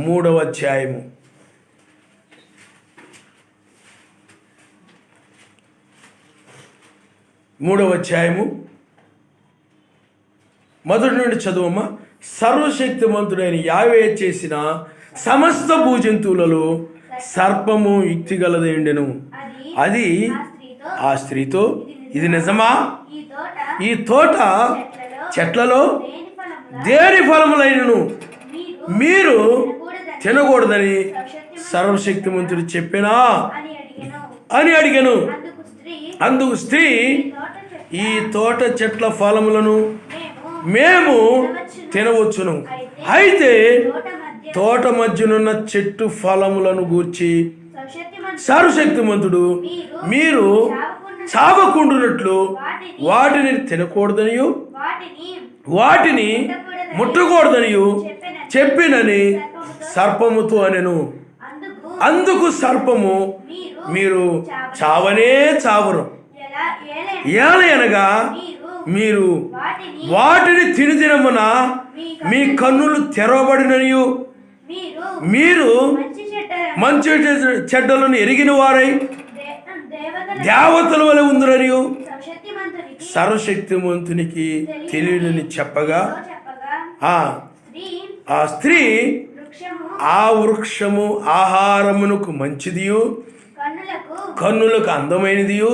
Speaker 1: 3వ అధ్యాయము 3వ అధ్యాయము మొదటి నుండి చదువమ్మా. సర్వశక్తిమంతుడైన యావే చేసిన సమస్త భూజంతువులలో సర్పము యుక్తిగలదేండెను. అది ఆ స్త్రీతో, ఇది నిజమా? ఈ తోట చెట్లలో దేని ఫలములైనను మీరు తినకూడదని సర్వశక్తిమంతుడు చెప్పినా అని అడిగాను. అందుకు స్త్రీ, ఈ తోట చెట్ల ఫలములను మేము తినవచ్చును, అయితే తోట మధ్యనున్న చెట్టు ఫలములను గూర్చి సర్వశక్తిమంతుడు మీరు చావకుండునట్లు వాటిని తినకూడదనియు వాటిని ముట్టకూడదనియు చెప్పినని సర్పముతో అనెను. అందుకు సర్పము, మీరు చావనే చావరు, ఏలయనగా మీరు వాటిని తిని దినమున మీ కన్నులు తెరవబడిననియు మీరు మంచి చెడ్డలను ఎరిగిన వారై దేవతల వలె ఉందరనియు సర్వశక్తిమంతునికి తెలియనని చెప్పగా ఆ స్త్రీ ఆ వృక్షము ఆహారమునకు మంచిదియు కన్నులకు అందమైనదియు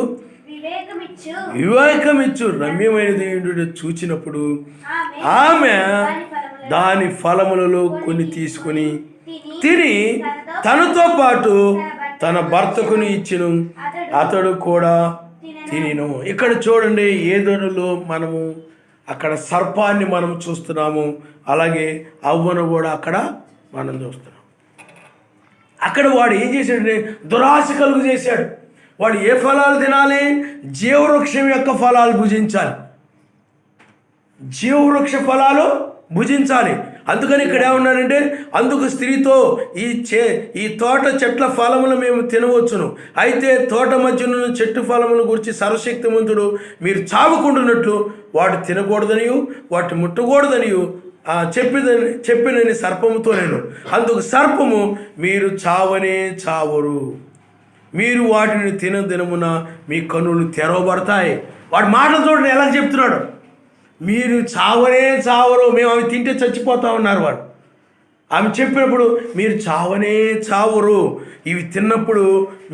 Speaker 1: వివేకమిచ్చు రమ్యమైనది చూచినప్పుడు ఆమె దాని ఫలములలో కొన్ని తీసుకుని తిని తనతో పాటు తన భర్తకుని ఇచ్చెను, అతడు కూడా తినెను. ఇక్కడ చూడండి, ఏదోనులో మనము అక్కడ సర్పాన్ని మనం చూస్తున్నాము, అలాగే అవ్వను కూడా అక్కడ మనం చూస్తున్నాం. అక్కడ వాడు ఏం చేశాడంటే దురాశ కలుగు చేశాడు. వాడు ఏ ఫలాలు తినాలి? జీవవృక్షం యొక్క ఫలాలు భుజించాలి, జీవవృక్ష ఫలాలు భుజించాలి. అందుకని ఇక్కడ ఏమన్నాడంటే, అందుకు స్త్రీతో ఈ తోట చెట్ల ఫలములు మేము తినవచ్చును, అయితే తోట మధ్యన చెట్టు ఫలముల గురించి సర్వశక్తిమంతుడు మీరు చావకుండానట్లు వాటి తినకూడదనియు వాటి ముట్టకూడదనియు చెప్పినని సర్పముతో నేను. అందుకు సర్పము, మీరు చావనే చావరు, మీరు వాటిని దినమున మీ కన్నులు తెరవబడతాయి. వాడి మాటలు చూడండి ఎలా చెప్తున్నాడు, మీరు చావనే చావరు, మేము అవి తింటే చచ్చిపోతా ఉన్నారు వాడు. ఆమె చెప్పినప్పుడు మీరు చావనే చావరు, ఇవి తిన్నప్పుడు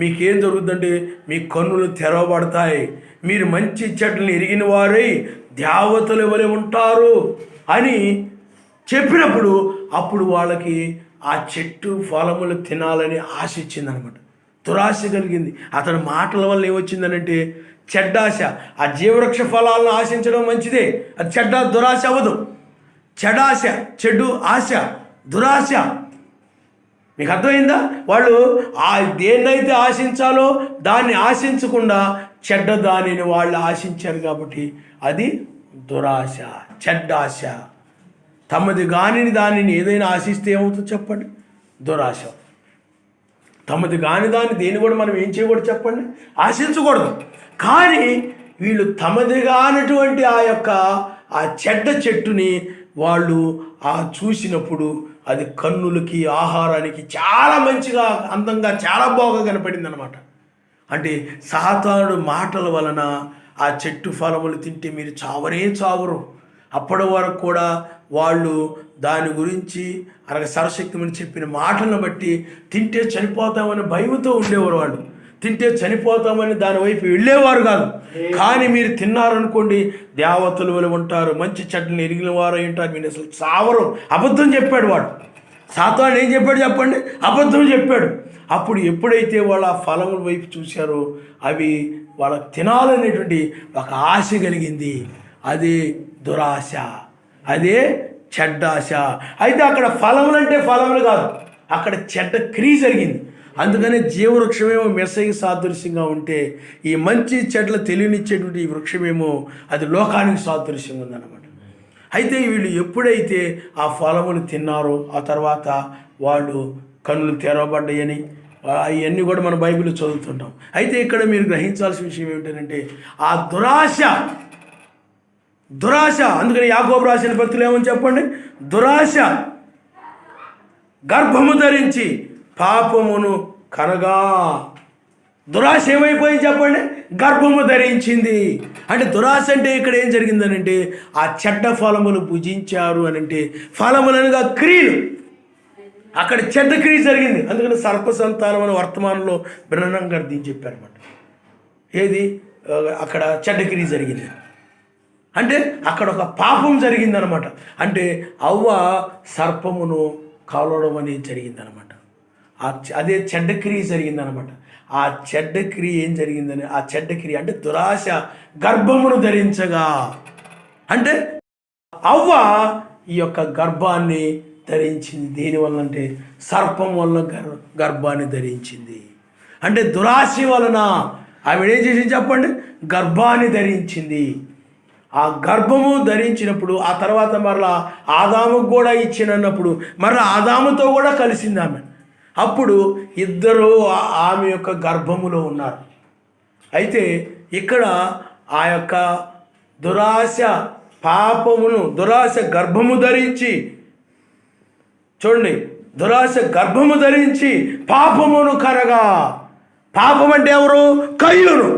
Speaker 1: మీకేం జరుగుతుందంటే మీ కన్నులు తెరవబడతాయి, మీరు మంచి చెట్లను ఎరిగిన వారై దేవతల వలె ఉంటారు అని చెప్పినప్పుడు అప్పుడు వాళ్ళకి ఆ చెట్టు ఫలములు తినాలని ఆశ ఇచ్చిందనమాట, దురాశ కలిగింది. అతని మాటల వల్ల ఏమొచ్చిందనంటే చెడ్డాశ. ఆ జీవవృక్ష ఫలాలను ఆశించడం మంచిదే, అది దురాశ అవ్వదు. చెడాశ, చెడు ఆశ, దురాశ. మీకు అర్థమైందా? వాళ్ళు దేన్నైతే ఆశించాలో దాన్ని ఆశించకుండా చెడ్డ దానిని వాళ్ళు ఆశించారు కాబట్టి అది దురాశ, చెడ్డాశ. తమది కాని దానిని ఏదైనా ఆశిస్తే ఏమవుతుందో చెప్పండి, దురాశ. తమది కాని దాన్ని దేని కూడా మనం ఏం చేయకూడదు చెప్పండి, ఆశించకూడదు. కానీ వీళ్ళు తమది కానటువంటి ఆ చెడ్డ చెట్టుని వాళ్ళు చూసినప్పుడు అది కన్నులకి ఆహారానికి చాలా మంచిగా అందంగా చాలా బాగా కనపడింది అనమాట. అంటే సాతానుడు మాటల వలన ఆ చెట్టు ఫలములు తింటే మీరు చావరే చావరు, అప్పటి వరకు కూడా వాళ్ళు దాని గురించి అనగా సర్వశక్తిమని చెప్పిన మాటలను బట్టి తింటే చనిపోతామని భయంతో ఉండేవారు. వాళ్ళు తింటే చనిపోతామని దాని వైపు వెళ్ళేవారు కాదు. కానీ మీరు తిన్నారనుకోండి దేవతలు వలె ఉంటారు, మంచి చెడ్డలు ఎరిగిన వారు ఉంటారు, మీరు అసలు చావరు. అబద్ధం చెప్పాడు వాడు. సాతాను ఏం చెప్పాడు చెప్పండి, అబద్ధం చెప్పాడు. అప్పుడు ఎప్పుడైతే వాళ్ళు ఆ ఫలముల వైపు చూశారో అవి వాళ్ళకి తినాలనేటువంటి ఒక ఆశ కలిగింది, అదే దురాశ, అదే చెడ్డాశ. అయితే అక్కడ ఫలములు అంటే ఫలములు కాదు, అక్కడ చెడ్డ క్రియ జరిగింది. అందుకనే జీవవృక్షమేమో మెస్సయ్యకి సాదృశ్యంగా ఉంటే ఈ మంచి చెడ్ల తెలియనిచ్చేటువంటి ఈ వృక్షమేమో అది లోకానికి సాదృశ్యంగా ఉందన్నమాట. అయితే వీళ్ళు ఎప్పుడైతే ఆ ఫలములు తిన్నారో ఆ తర్వాత వాళ్ళు కన్నులు తెరవబడ్డాయని అవన్నీ కూడా మన బైబిల్లో చదువుతుంటాం. అయితే ఇక్కడ మీరు గ్రహించాల్సిన విషయం ఏమిటంటే ఆ దురాశ. అందుకని యాకోబు రాసిన పత్రికలో ఏమని చెప్పండి, దురాశ గర్భము ధరించి పాపమును కనగా. దురాశ ఏమైపోయింది చెప్పండి, గర్భము ధరించింది. అంటే దురాశ అంటే ఇక్కడ ఏం జరిగిందనంటే ఆ చెడ్డ ఫలములు భుజించారు అని అంటే ఫలములనుగా క్రియలు, అక్కడ చెడ్డ క్రియ జరిగింది. అందుకని సర్ప సంతానం అనే వర్తమానంలో బ్రహ్మం గారు దీన్ని చెప్పారన్నమాట. ఏది అక్కడ చెడ్డ క్రియ జరిగింది అంటే అక్కడ ఒక పాపం జరిగిందనమాట. అంటే అవ్వ సర్పమును కాలవడం అనేది జరిగిందనమాట. అదే చెడ్డ క్రియ జరిగిందనమాట. ఆ చెడ్డ క్రియ ఏం జరిగిందని, ఆ చెడ్డ క్రియ అంటే దురాశ గర్భమును ధరించగా, అంటే అవ్వ ఈ యొక్క గర్భాన్ని ధరించింది. దేనివల్ల అంటే సర్పం వల్ల గర్భాన్ని ధరించింది. అంటే దురాశ వలన ఆవిడ ఏం చేసింది చెప్పండి, గర్భాన్ని ధరించింది. ఆ గర్భము ధరించినప్పుడు ఆ తర్వాత మరలా ఆదాముకు కూడా ఇచ్చినప్పుడు మరలా ఆదాముతో కూడా కలిసింది ఆమె. అప్పుడు ఇద్దరు ఆమె యొక్క గర్భములో ఉన్నారు. అయితే ఇక్కడ ఆ యొక్క దురాశ పాపమును, దురాశ గర్భము ధరించి, చూడండి, దురాశ గర్భము ధరించి పాపమును కరగా. పాపం అంటే ఎవరు? కయ్యూను.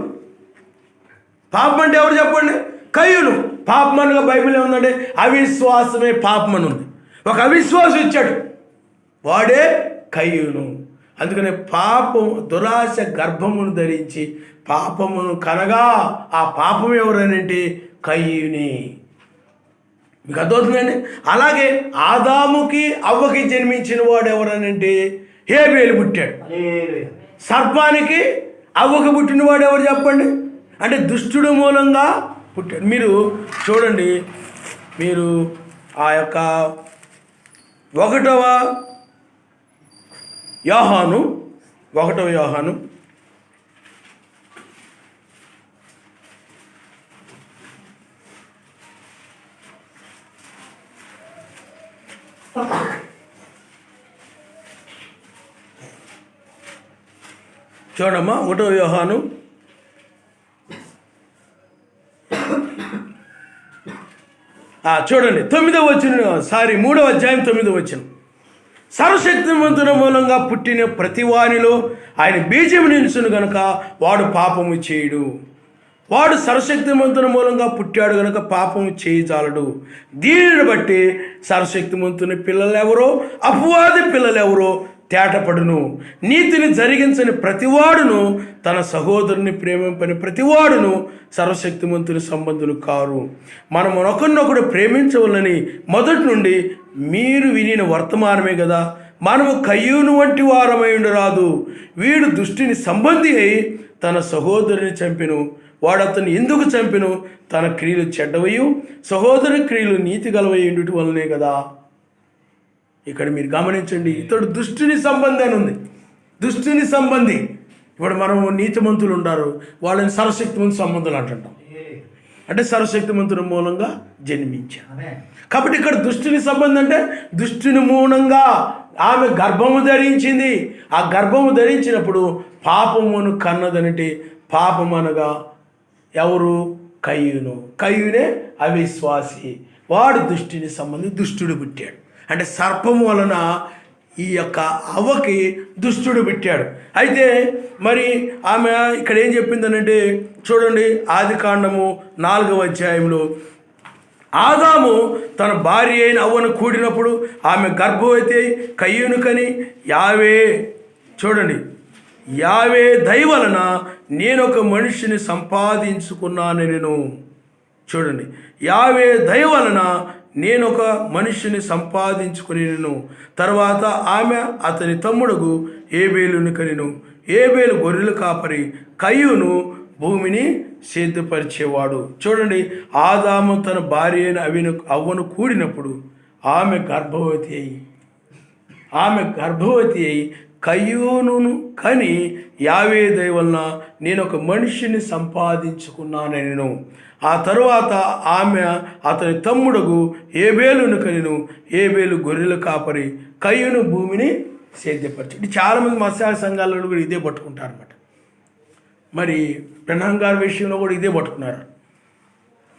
Speaker 1: పాపం అంటే ఎవరు చెప్పండి? కయ్యూను. పాపం అనగా బైబిల్ ఏముందంటే అవిశ్వాసమే పాపం అని ఉంది. ఒక అవిశ్వాసం ఇచ్చాడు, వాడే కయ్యూను. అందుకనే పాపం, దురాశ గర్భమును ధరించి పాపమును కనగా. ఆ పాపం ఎవరనంటే కయ్యూని. మీకు అర్థమవుతుందండి? అలాగే ఆదాముకి అవ్వకి జన్మించిన వాడు ఎవరనంటే హేబేలు పుట్టాడు. సర్పానికి అవ్వకి పుట్టినవాడు ఎవరు చెప్పండి? అంటే దుష్టుడు మూలంగా పుట్టాడు. మీరు చూడండి, మీరు ఆ యొక్క 1వ యోహాను చూడమ్మా, 1వ యోహాను 3వ అధ్యాయం 9వ వచనం. సర్వశక్తిమంతుని మూలంగా పుట్టిన ప్రతి వానిలో ఆయన బీజం నిలుచును గనుక వాడు పాపము చేయడు. వాడు సర్వశక్తిమంతుని మూలంగా పుట్టాడు గనుక పాపము చేయజాలడు. దీనిని బట్టి సర్వశక్తిమంతుని పిల్లలెవరో అపవాది పిల్లలెవరో తేటపడును. నీతిని జరిగించని ప్రతివాడును, తన సహోదరుని ప్రేమింపని ప్రతివాడును సర్వశక్తిమంతుని సంబంధులు కారు. మనము ఒకరినొకడు ప్రేమించవలని మొదటి నుండి మీరు వినిన వర్తమానమే కదా. మనము కయ్యూను వంటి వారమై ఉండరాదు. వీడు దుష్టిని సంబంధి అయి తన సహోదరుని చంపెను. వాడు అతను ఎందుకు చంపెను? తన క్రియలు చెడ్డవయు సహోదరు క్రియలు నీతి గలవై ఉండుట వల్లనే కదా. ఇక్కడ మీరు గమనించండి, ఇతడు దుష్టుని సంబంధి అని ఉంది. దుష్టుని సంబంధి. ఇప్పుడు మనం నీతిమంతులు ఉంటారు, వాళ్ళని సర్వశక్తిమంతు సంబంధులు అంటుంటాం. అంటే సర్వశక్తిమంతుని మూలంగా జన్మించారు. కాబట్టి ఇక్కడ దుష్టుని సంబంధం అంటే దుష్టుని మూలంగా ఆమె గర్భము ధరించింది. ఆ గర్భము ధరించినప్పుడు పాపమును కన్నదనంటే పాపం అనగా ఎవరు? కయ్యూను. కయ్యూనే అవిశ్వాసి. వాడు దుష్టుని సంబంధి, దుష్టుడు పుట్టాడు. అంటే సర్పము వలన ఈ యొక్క అవ్వకి దుష్టుడు పెట్టాడు. అయితే మరి ఆమె ఇక్కడ ఏం చెప్పిందనంటే చూడండి, ఆదికాండము 4వ అధ్యాయంలో ఆదాము తన భార్య అయిన అవ్వను కూడినప్పుడు ఆమె గర్భవతి కయ్యూను కని యావే దయ వలన నేను ఒక మనిషిని సంపాదించుకున్నాను. చూడండి, యావే దయ వలన నేను ఒక మనిషిని సంపాదించుకుని తర్వాత ఆమె అతని తమ్ముడుగు ఏబేలుని కనిను. ఏబేలు గొర్రెలు కాపరి, కయ్యూను భూమిని సిద్ధపరిచేవాడు. చూడండి, ఆదాము తన భార్య అయిన అవ్వను కూడినప్పుడు ఆమె గర్భవతి అయి కయ్యూనును కని యావే దయ వలన నేను ఒక మనిషిని సంపాదించుకున్నాను. ఆ తరువాత ఆమె అతని తమ్ముడుగు ఏబేలును కనిను. ఏబేలు గొర్రెలు కాపరి, కయ్యూను భూమిని సేద్యపరిచాడు. చాలామంది మత్స్య సంఘాలలో కూడా ఇదే పట్టుకుంటారు అన్నమాట. మరి బ్రహ్మం గారి విషయంలో కూడా ఇదే పట్టుకున్నారు.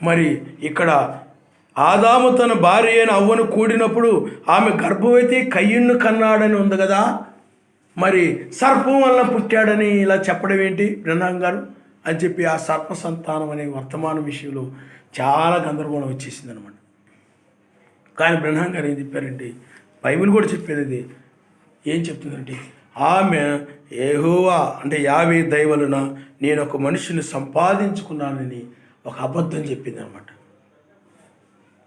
Speaker 1: మరి ఇక్కడ ఆదాము తన భార్య అయిన అవ్వను కూడినప్పుడు ఆమె గర్భవతి కయ్యూను కన్నాడని ఉంది కదా. మరి సర్పం వలన పుట్టాడని ఇలా చెప్పడం ఏంటి బ్రహ్మం గారు అని చెప్పి ఆ సర్ప సంతానం అనే వర్తమాన విషయంలో చాలా గందరగోళం వచ్చేసింది అనమాట. కానీ బ్రహ్మం గారు ఏం చెప్పారంటే, బైబిల్ కూడా చెప్పేది అది. ఏం చెప్తుందంటే ఆమె యెహోవా అంటే యావే దయ వలన నేను ఒక మనిషిని సంపాదించుకున్నానని ఒక అబద్ధం చెప్పింది అనమాట.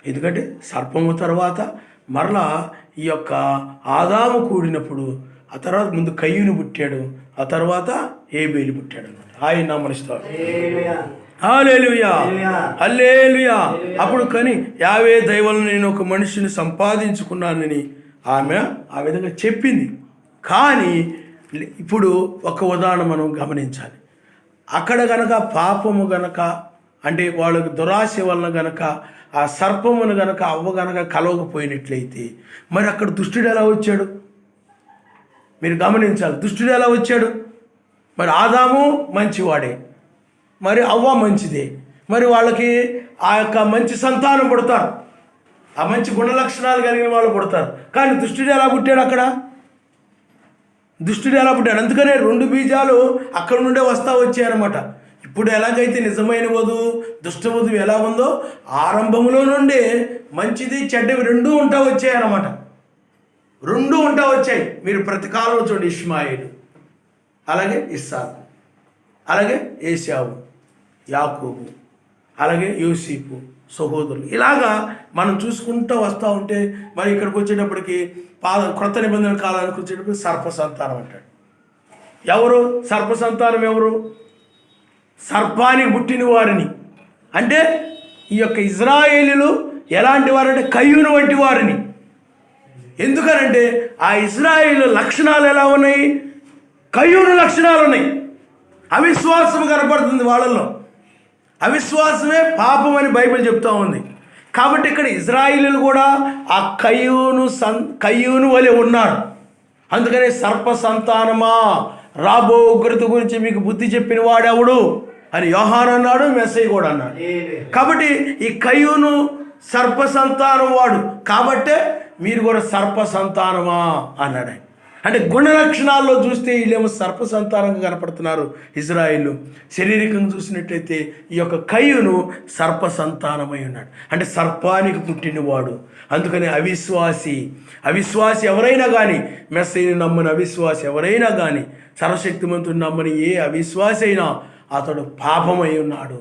Speaker 1: ఎందుకంటే సర్పము తర్వాత మరలా ఈ యొక్క ఆదాము కూడినప్పుడు ఆ తర్వాత ముందు కయ్యూను పుట్టాడు, ఆ తర్వాత ఏబేలు పుట్టాడు అనమాట. ఆయన నామనిస్తాడు. హల్లెలూయా, హల్లెలూయా. అప్పుడు కానీ యావే దయ వలన నేను ఒక మనిషిని సంపాదించుకున్నానని ఆమె ఆ విధంగా చెప్పింది. కానీ ఇప్పుడు ఒక ఉదాహరణ మనం గమనించాలి. అక్కడ గనక పాపము గనక అంటే వాళ్ళకి దురాశ వలన గనక ఆ సర్పమును గనక అవ్వ గనక కలవకపోయినట్లయితే మరి అక్కడ దుష్టుడు ఎలా వచ్చాడు? మీరు గమనించాలి. దుష్టుడు ఎలా వచ్చాడు? మరి ఆదాము మంచివాడే, మరి అవ్వ మంచిదే. మరి వాళ్ళకి ఆ యొక్క మంచి సంతానం పుడతారు, ఆ మంచి గుణ లక్షణాలు కలిగిన వాళ్ళు పుడతారు. కానీ దుష్టుడు ఎలా పుట్టాడు? అక్కడ దుష్టుడు ఎలా పుట్టాడు? అందుకనే 2 బీజాలు అక్కడ నుండే వచ్చాయన్నమాట. ఇప్పుడు ఎలాగైతే నిజమైన వధువు దుష్ట వధువు ఎలా ఉందో ఆరంభంలో నుండే మంచిది చెడ్డవి 2 వచ్చాయన్నమాట. 2 వచ్చాయి. మీరు ప్రతి కాలంలో చూడండి, ఇష్మాయేలు, అలాగే ఇస్సాకు, అలాగే ఏశావు, యాకోబు, అలాగే యోసేపు సహోదరులు, ఇలాగా మనం చూసుకుంటూ వస్తూ ఉంటే మరి ఇక్కడికి వచ్చేటప్పటికి క్రొత్త నిబంధన కాలానికి వచ్చేటప్పటికి సర్ప సంతానం అంటాడు. ఎవరు సర్ప సంతానం? ఎవరు? సర్పానికి పుట్టిన వారిని. అంటే ఈ యొక్క ఇజ్రాయేలీలు ఎలాంటి వారంటే కయ్యూను వంటి వారిని. ఎందుకనంటే ఆ ఇజ్రాయేలు లక్షణాలు ఎలా ఉన్నాయి? కయ్యూను లక్షణాలు ఉన్నాయి. అవిశ్వాసం కనపడుతుంది వాళ్ళల్లో. అవిశ్వాసమే పాపం అని బైబిల్ చెప్తా ఉంది. కాబట్టి ఇక్కడ ఇజ్రాయిలీలు కూడా ఆ కయ్యూను వలె ఉన్నారు. అందుకనే సర్ప సంతానమా, రాబో ఉగ్రత గురించి మీకు బుద్ధి చెప్పిన వాడెవడు అని యోహాను అన్నాడు, మెస్సయ్య కూడా అన్నాడు. కాబట్టి ఈ కయ్యూను సర్ప సంతానం వాడు కాబట్టే మీరు కూడా సర్ప సంతానమా అన్నాడు. అంటే గుణ లక్షణాల్లో చూస్తే వీళ్ళేమో సర్ప సంతానంగా కనపడుతున్నారు ఇజ్రాయిలు. శారీరకంగా చూసినట్లయితే ఈ యొక్క కయ్యూను సర్ప సంతానమై ఉన్నాడు. అంటే సర్పానికి పుట్టినవాడు. అందుకని అవిశ్వాసి ఎవరైనా కానీ, మెస్సయ్యను నమ్మని అవిశ్వాసి ఎవరైనా కానీ, సర్వశక్తిమంతుని నమ్మని ఏ అవిశ్వాసి అయినా అతడు పాపమై ఉన్నాడు.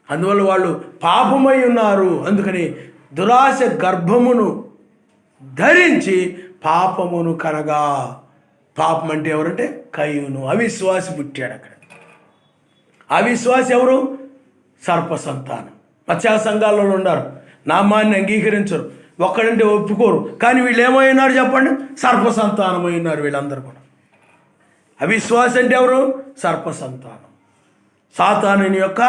Speaker 1: అందువల్ల వాళ్ళు పాపమై ఉన్నారు. అందుకని దురాశ గర్భమును ధరించి పాపమును కనగా. పాపం అంటే ఎవరంటే కయ్యూను, అవిశ్వాసి పుట్టాడు అక్కడ. అవిశ్వాసి ఎవరు? సర్ప సంతానం. మత్స్య సంఘాలలో ఉన్నారు, నామాన్ని అంగీకరించరు, ఒక్కడంటే ఒప్పుకోరు. కానీ వీళ్ళు ఏమైనారు చెప్పండి? సర్ప సంతానమై ఉన్నారు వీళ్ళందరూ కూడా. అవిశ్వాసి అంటే ఎవరు? సర్ప సంతానం, సాతానుని యొక్క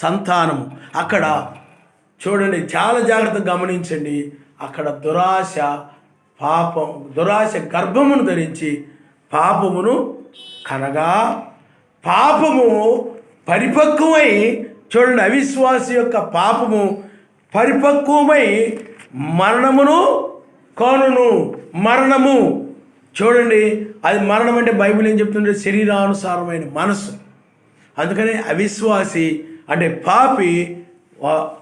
Speaker 1: సంతానము. అక్కడ చూడండి, చాలా జాగ్రత్తగా గమనించండి. అక్కడ దురాశ గర్భమును ధరించి పాపమును కనగా. పాపము పరిపక్వమై, చూడండి, అవిశ్వాసి యొక్క పాపము పరిపక్వమై మరణమును కనును. మరణము చూడండి, అది మరణం అంటే బైబిల్ ఏం చెప్తుంటే శరీరానుసారమైన మనసు. అందుకని అవిశ్వాసి అంటే పాపి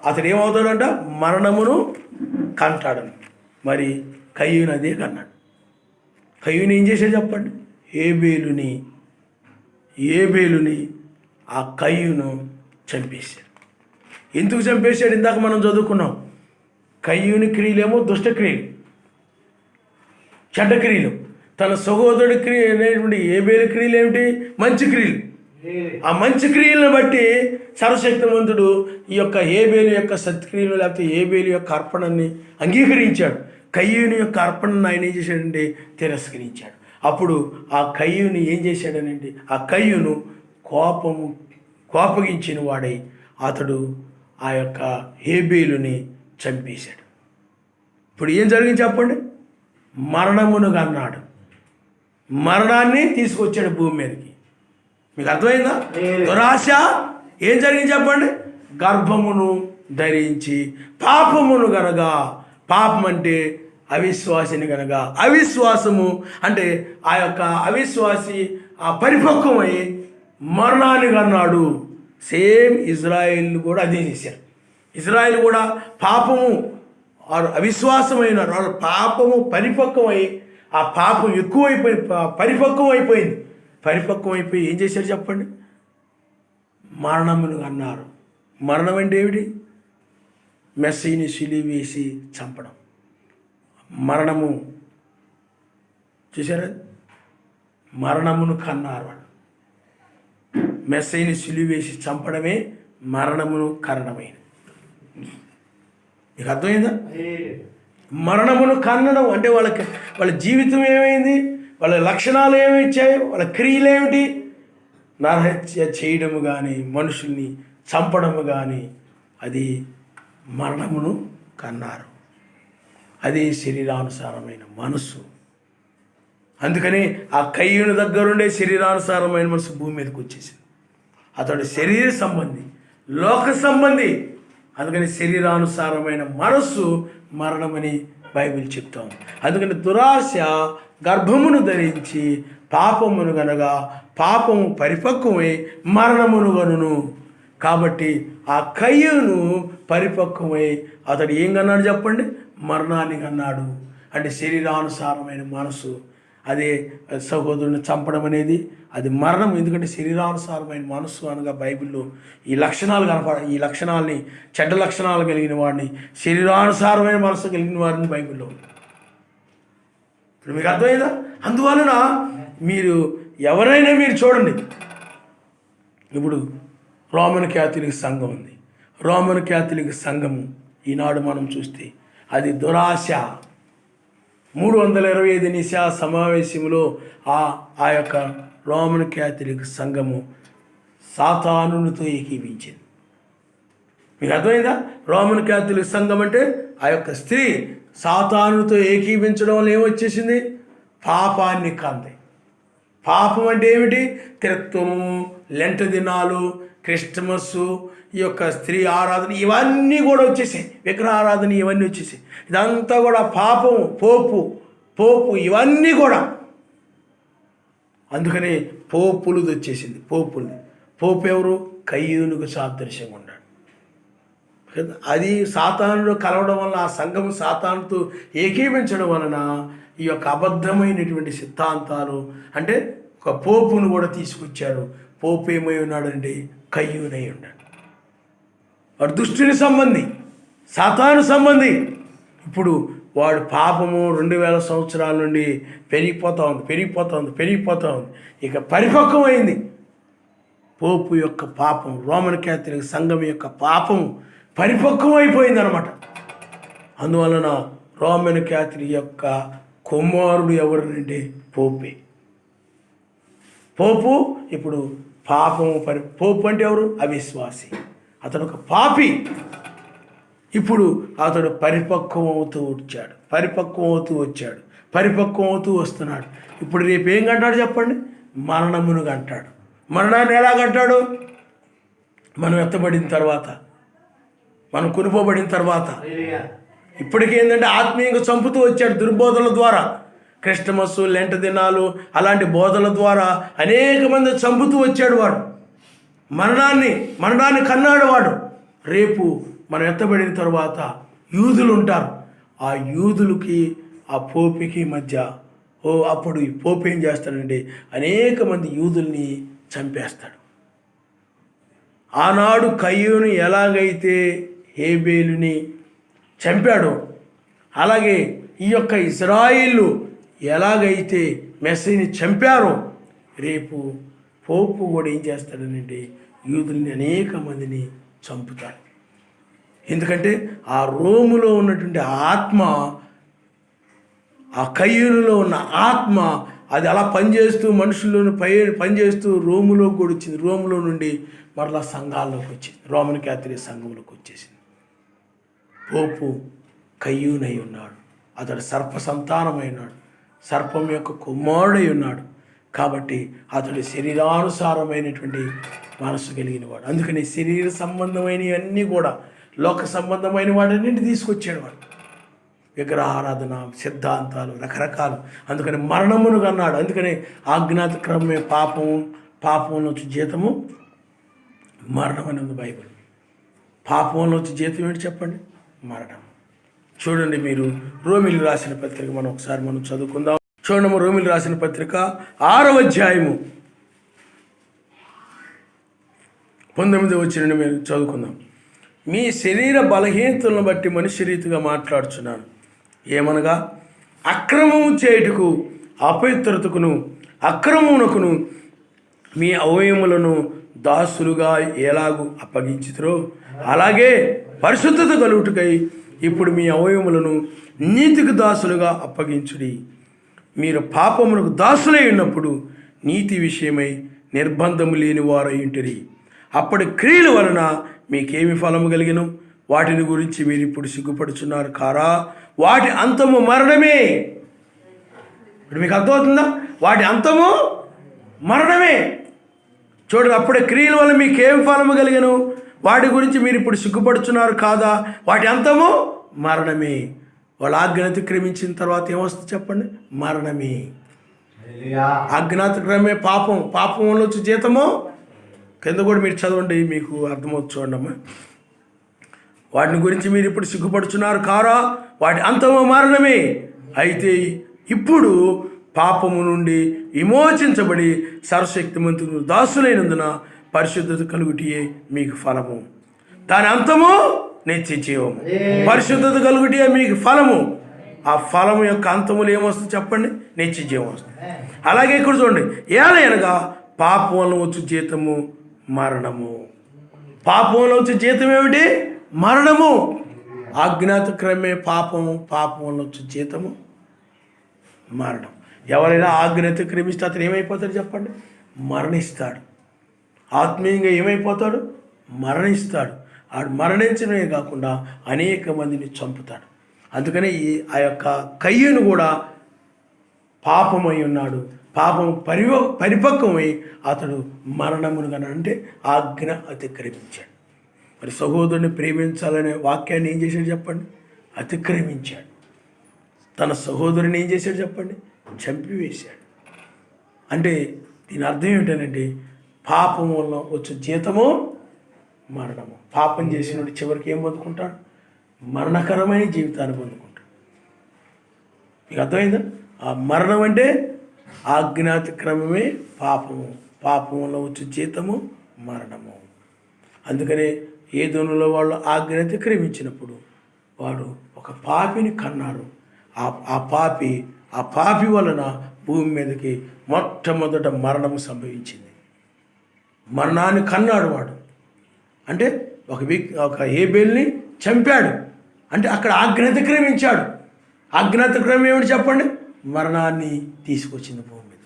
Speaker 1: అతడు ఏమవుతాడంట? మరణమును కంటాడని. మరి కయ్యూను అదే కన్నాడు. కయ్యూను ఏం చేశాడు చెప్పండి? ఏబేలుని ఆ కయ్యూను చంపేశాడు. ఎందుకు చంపేశాడు? ఇందాక మనం చదువుకున్నాం. కయ్యూని క్రియలేమో దుష్ట క్రియలు, చెడ్డ క్రియలు. తన సహోదరుడి క్రియ అనేటువంటి ఏబేలు క్రియలు ఏమిటి? మంచి క్రియలు. ఆ మంచి క్రియలను బట్టి సర్వశక్తివంతుడు ఈ యొక్క ఏబేలు యొక్క సత్క్రియలు లేకపోతే ఏబేలు యొక్క అర్పణని అంగీకరించాడు. కయ్యూని యొక్క అర్పణను ఆయన ఏం చేశాడంటే తిరస్కరించాడు. అప్పుడు ఆ కయ్యూని ఏం చేశాడనంటే, ఆ కయ్యూను కోపగించిన వాడై అతడు ఆ యొక్క హేబేలుని చంపేశాడు. ఇప్పుడు ఏం జరిగింది చెప్పండి? మరణమును కన్నాడు, మరణాన్ని తీసుకొచ్చాడు భూమి మీదకి. మీకు అర్థమైందా? దురాశ ఏం జరిగింది చెప్పండి? గర్భమును ధరించి పాపమును గనగా. పాపం అంటే అవిశ్వాసిని కనుక. అవిశ్వాసము అంటే ఆ యొక్క అవిశ్వాసి ఆ పరిపక్వమై మరణాన్ని కన్నాడు. సేమ్ ఇజ్రాయిల్ కూడా అదే చేశారు. ఇజ్రాయిల్ కూడా పాపము అవిశ్వాసమైన వాళ్ళ పాపము పరిపక్వమై, ఆ పాపం ఎక్కువైపోయి పరిపక్వమైపోయి ఏం చేశారు చెప్పండి? మరణమును అన్నారు. మరణం అంటే ఏమిటి? మెస్సీని సిలువ వేసి చంపడం. మరణము చూసారా? మరణమును కన్నారు వాళ్ళు. మెస్సీని సిలువ వేసి చంపడమే మరణమును కరణమైనది. మీకు అర్థమైందా? మరణమును కన్నడం అంటే వాళ్ళ జీవితం ఏమైంది, వాళ్ళ లక్షణాలు ఏమిచ్చాయి, వాళ్ళ క్రియలు ఏమిటి? నరహత్య చేయడము కానీ, మనుషుల్ని చంపడము కానీ, అది మరణమును కన్నారు. అది శరీరానుసారమైన మనసు. అందుకని ఆ కయ్యూను దగ్గరుండే శరీరానుసారమైన మనసు భూమి మీదకి వచ్చేసింది. అతడు శరీర సంబంధి, లోక సంబంధి. అందుకని శరీరానుసారమైన మనస్సు మరణమని బైబిల్ చెప్తాం. అందుకని దురాశ గర్భమును ధరించి పాపమును గనగా పాపము పరిపక్వమై మరణమును గనును. కాబట్టి ఆ కయ్యూను పరిపక్వమై అతడు ఏం కన్నాడు చెప్పండి? మరణాన్ని కన్నాడు. అంటే శరీరానుసారమైన మనసు, అదే సహోదరుని చంపడం అనేది అది మరణం. ఎందుకంటే శరీరానుసారమైన మనస్సు అనగా బైబిల్లో ఈ లక్షణాలు ఈ లక్షణాలని, చెడ్డ లక్షణాలు కలిగిన వాడిని, శరీరానుసారమైన మనస్సు కలిగిన వారిని బైబిల్లో. ఇప్పుడు మీకు అర్థమైందా? అందువలన మీరు ఎవరైనా మీరు చూడండి, ఇప్పుడు రోమన్ క్యాథలిక్ సంఘం ఉంది. రోమన్ క్యాథలిక్ సంఘము ఈనాడు మనం చూస్తే అది దురాశ. 325 నిశా సమావేశంలో ఆ యొక్క రోమన్ క్యాథలిక్ సంఘము సాతానునితో ఏకీవించింది. మీకు అర్థమైందా? రోమన్ క్యాథలిక్ సంఘం అంటే ఆ యొక్క స్త్రీ సాతానునితో ఏకీవించడం వల్ల ఏమొచ్చేసింది? పాపాన్ని కంది. పాపం అంటే ఏమిటి? త్రిత్వము, లెంట దినాలు, క్రిస్టమస్, ఈ యొక్క స్త్రీ ఆరాధన, ఇవన్నీ కూడా వచ్చేసాయి. విగ్రహ ఆరాధన ఇవన్నీ వచ్చేసాయి. ఇదంతా కూడా పాపము, పోపు ఇవన్నీ కూడా. అందుకని పోపులది వచ్చేసింది. పోపు ఎవరు? కయ్యూనుకు సాదృశ్యంగా ఉన్నాడు. అది సాతానుడు కలవడం వల్ల, ఆ సంఘం సాతానుతో ఏకీవించడం వలన ఈ యొక్క అబద్ధమైనటువంటి సిద్ధాంతాలు, అంటే ఒక పోపును కూడా తీసుకొచ్చాడు. పోపు ఏమై ఉన్నాడంటే కయ్యూనై ఉన్నాడు. వాడు దుష్టుని సంబంధి, సాతాను సంబంధి. ఇప్పుడు వాడు పాపము 2000 సంవత్సరాల నుండి పెరిగిపోతూ ఉంది. ఇక పరిపక్వమైంది. పోపు యొక్క పాపం, రోమన్ క్యాథలిక్ సంఘం యొక్క పాపం పరిపక్వం అయిపోయింది అనమాట. అందువలన రోమన్ క్యాథలిక్ యొక్క కుమారుడు ఎవరంటే పోపే. పోపు ఇప్పుడు పాపము పోపు అంటే ఎవరు? అవిశ్వాసి. అతడు ఒక పాపి. ఇప్పుడు అతడు పరిపక్వం అవుతూ వస్తున్నాడు. ఇప్పుడు రేపు ఏం కంటాడు చెప్పండి? మరణమును కంటాడు. మరణాన్ని ఎలా కంటాడు? మనం ఎత్తబడిన తర్వాత, మనం కొనుకోబడిన తర్వాత. ఇప్పటికేంటంటే ఆత్మీయంగా చంపుతూ వచ్చాడు దుర్బోధల ద్వారా. క్రిస్టమస్, లెంట దినాలు అలాంటి బోధల ద్వారా అనేక మంది చంపుతూ వచ్చాడు వాడు. మరణాన్ని కన్నాడు వాడు. రేపు మనం ఎత్తబడిన తర్వాత యూదులు ఉంటారు. ఆ యూదులకి ఆ పోపికి మధ్య అప్పుడు ఈ పోపు ఏం చేస్తాడంటే అనేక మంది యూదుల్ని చంపేస్తాడు. ఆనాడు కయ్యూను ఎలాగైతే హేబేలుని చంపాడో, అలాగే ఈ యొక్క ఇశ్రాయేలు ఎలాగైతే మెస్సీని చంపారో, రేపు పోపు కూడా ఏం చేస్తాడనంటే యూదుల్ని అనేక మందిని చంపుతాడు. ఎందుకంటే ఆ రోములో ఉన్నటువంటి ఆత్మ, ఆ కయ్యూనులో ఉన్న ఆత్మ, అది అలా పనిచేస్తూ మనుషుల్లోని పనిచేస్తూ రోములో కూడా వచ్చింది. రోములో నుండి మరలా సంఘాల్లోకి వచ్చింది, రోమన్ క్యాథలిక్ సంఘంలోకి వచ్చేసింది. పోపు కయ్యూనై ఉన్నాడు. అతడు సర్ప సంతానమై ఉన్నాడు, సర్పం యొక్క కుమారుడై ఉన్నాడు. కాబట్టి అతడు శరీరానుసారమైనటువంటి మనసు కలిగిన వాడు. అందుకని శరీర సంబంధమైనవన్నీ కూడా, లోక సంబంధమైన వాడన్నింటి తీసుకొచ్చాడు వాడు. విగ్రహారాధన, సిద్ధాంతాలు రకరకాలు. అందుకని మరణమును కన్నాడు. అందుకని ఆజ్ఞాత క్రమమే పాపంలో వచ్చి జీతము మరణం అని ఉంది బైబిల్. పాపంలో వచ్చి జీతం ఏంటి చెప్పండి? మరణం. చూడండి, మీరు రోమిలు రాసిన పత్రిక మనం ఒకసారి చదువుకుందాం. చూడము, రోమిలు రాసిన పత్రిక 6వ అధ్యాయము 19వ వచనం మీరు చదువుకుందాం. మీ శరీర బలహీనతలను బట్టి మనుష్య రీతిగా మాట్లాడుచున్నాను. ఏమనగా అక్రమము చేయుటకు, అపవిత్రతకును, అక్రమమునకును మీ అవయములను దాసులుగా ఎలాగూ అప్పగించుతారో, అలాగే పరిశుద్ధత కలుగుటకై ఇప్పుడు మీ అవయములను నీతికి దాసులుగా అప్పగించుడి. మీరు పాపమునకు దాసులై ఉన్నప్పుడు నీతి విషయమై నిర్బంధము లేని వారై ఉంటిరి. అప్పటి క్రియల వలన మీకేమి ఫలము కలిగిను? వాటిని గురించి మీరు ఇప్పుడు సిగ్గుపడుచున్నారు కారా? వాటి అంతము మరణమే. ఇప్పుడు మీకు అర్థమవుతుందా? వాటి అంతము మరణమే. చూడండి, అప్పుడే క్రియల వల్ల మీకేం ఫలము కలిగను? వాటి గురించి మీరు ఇప్పుడు సిగ్గుపడుచున్నారు కాదా? వాటి అంతము మరణమే. వాళ్ళు ఆజ్ఞ అతిక్రమించిన తర్వాత ఏమొస్తుంది చెప్పండి? మరణమే. ఆజ్ఞ అతిక్రమే పాపం, పాపం వల్ల వచ్చే జీతము. కింద కూడా మీరు చదవండి, మీకు అర్థమవుతుంది చూడమ్మా. వాటిని గురించి మీరు ఇప్పుడు సిగ్గుపడుచున్నారు కారా? వాటి అంతము మరణమే. అయితే ఇప్పుడు పాపము నుండి విమోచించబడి సర్వశక్తిమంతుడు దాసులైనందున పరిశుద్ధత కలుగుటియే మీకు ఫలము. దాని అంతము నిత్య జీవము. పరిశుద్ధత కలుగుటియే మీకు ఫలము. ఆ ఫలము యొక్క అంతములు ఏమొస్తుంది చెప్పండి? నిత్య జీవం వస్తుంది. అలాగే ఇక్కడ చూడండి, ఏలయనగా పాపం వల్ల వచ్చే జీతము మరణము. పాపం వల్ల వచ్చే జీతం ఏమిటి? మరణము. ఆజ్ఞాతక్రమే పాపము, పాపం వల్ల వచ్చే జీతము మరణం. ఎవరైనా ఆజ్ఞ అతిక్రమిస్తే అతను ఏమైపోతాడు చెప్పండి? మరణిస్తాడు. ఆత్మీయంగా ఏమైపోతాడు? మరణిస్తాడు. ఆడు మరణించడమే కాకుండా అనేక మందిని చంపుతాడు. అందుకని ఆ యొక్క కయ్యను కూడా పాపమై ఉన్నాడు. పాపం పరిపక్వమై అతడు మరణమును కన అంటే ఆజ్ఞ అతిక్రమించాడు. మరి సహోదరుని ప్రేమించాలనే వాక్యాన్ని ఏం చేశాడు చెప్పండి? అతిక్రమించాడు. తన సహోదరుని ఏం చేశాడు చెప్పండి? చంపివేశాడు. అంటే దీని అర్థం ఏమిటంటే పాపం వల్ల వచ్చే జీతము మరణము. పాపం చేసినప్పుడు చివరికి ఏం పొందుకుంటాడు? మరణకరమైన జీవితాన్ని పొందుకుంటాడు. మీకు అర్థమైందా? ఆ మరణం అంటే ఆజ్ఞాతిక్రమమే పాపము, పాపం వల్ల వచ్చే జీతము మరణము. అందుకనే ఏదోనులో వాళ్ళు ఆజ్ఞ అతిక్రమించినప్పుడు వాడు ఒక పాపిని కన్నారు. ఆ పాపి వలన భూమి మీదకి మొట్టమొదట మరణము సంభవించింది. మరణాన్ని కన్నాడు వాడు. అంటే ఒక హేబేల్ని చంపాడు. అంటే అక్కడ ఆజ్ఞ అతిక్రమించాడు. ఆజ్ఞ అతిక్రమం ఏమిటి చెప్పండి? మరణాన్ని తీసుకొచ్చింది భూమి మీద.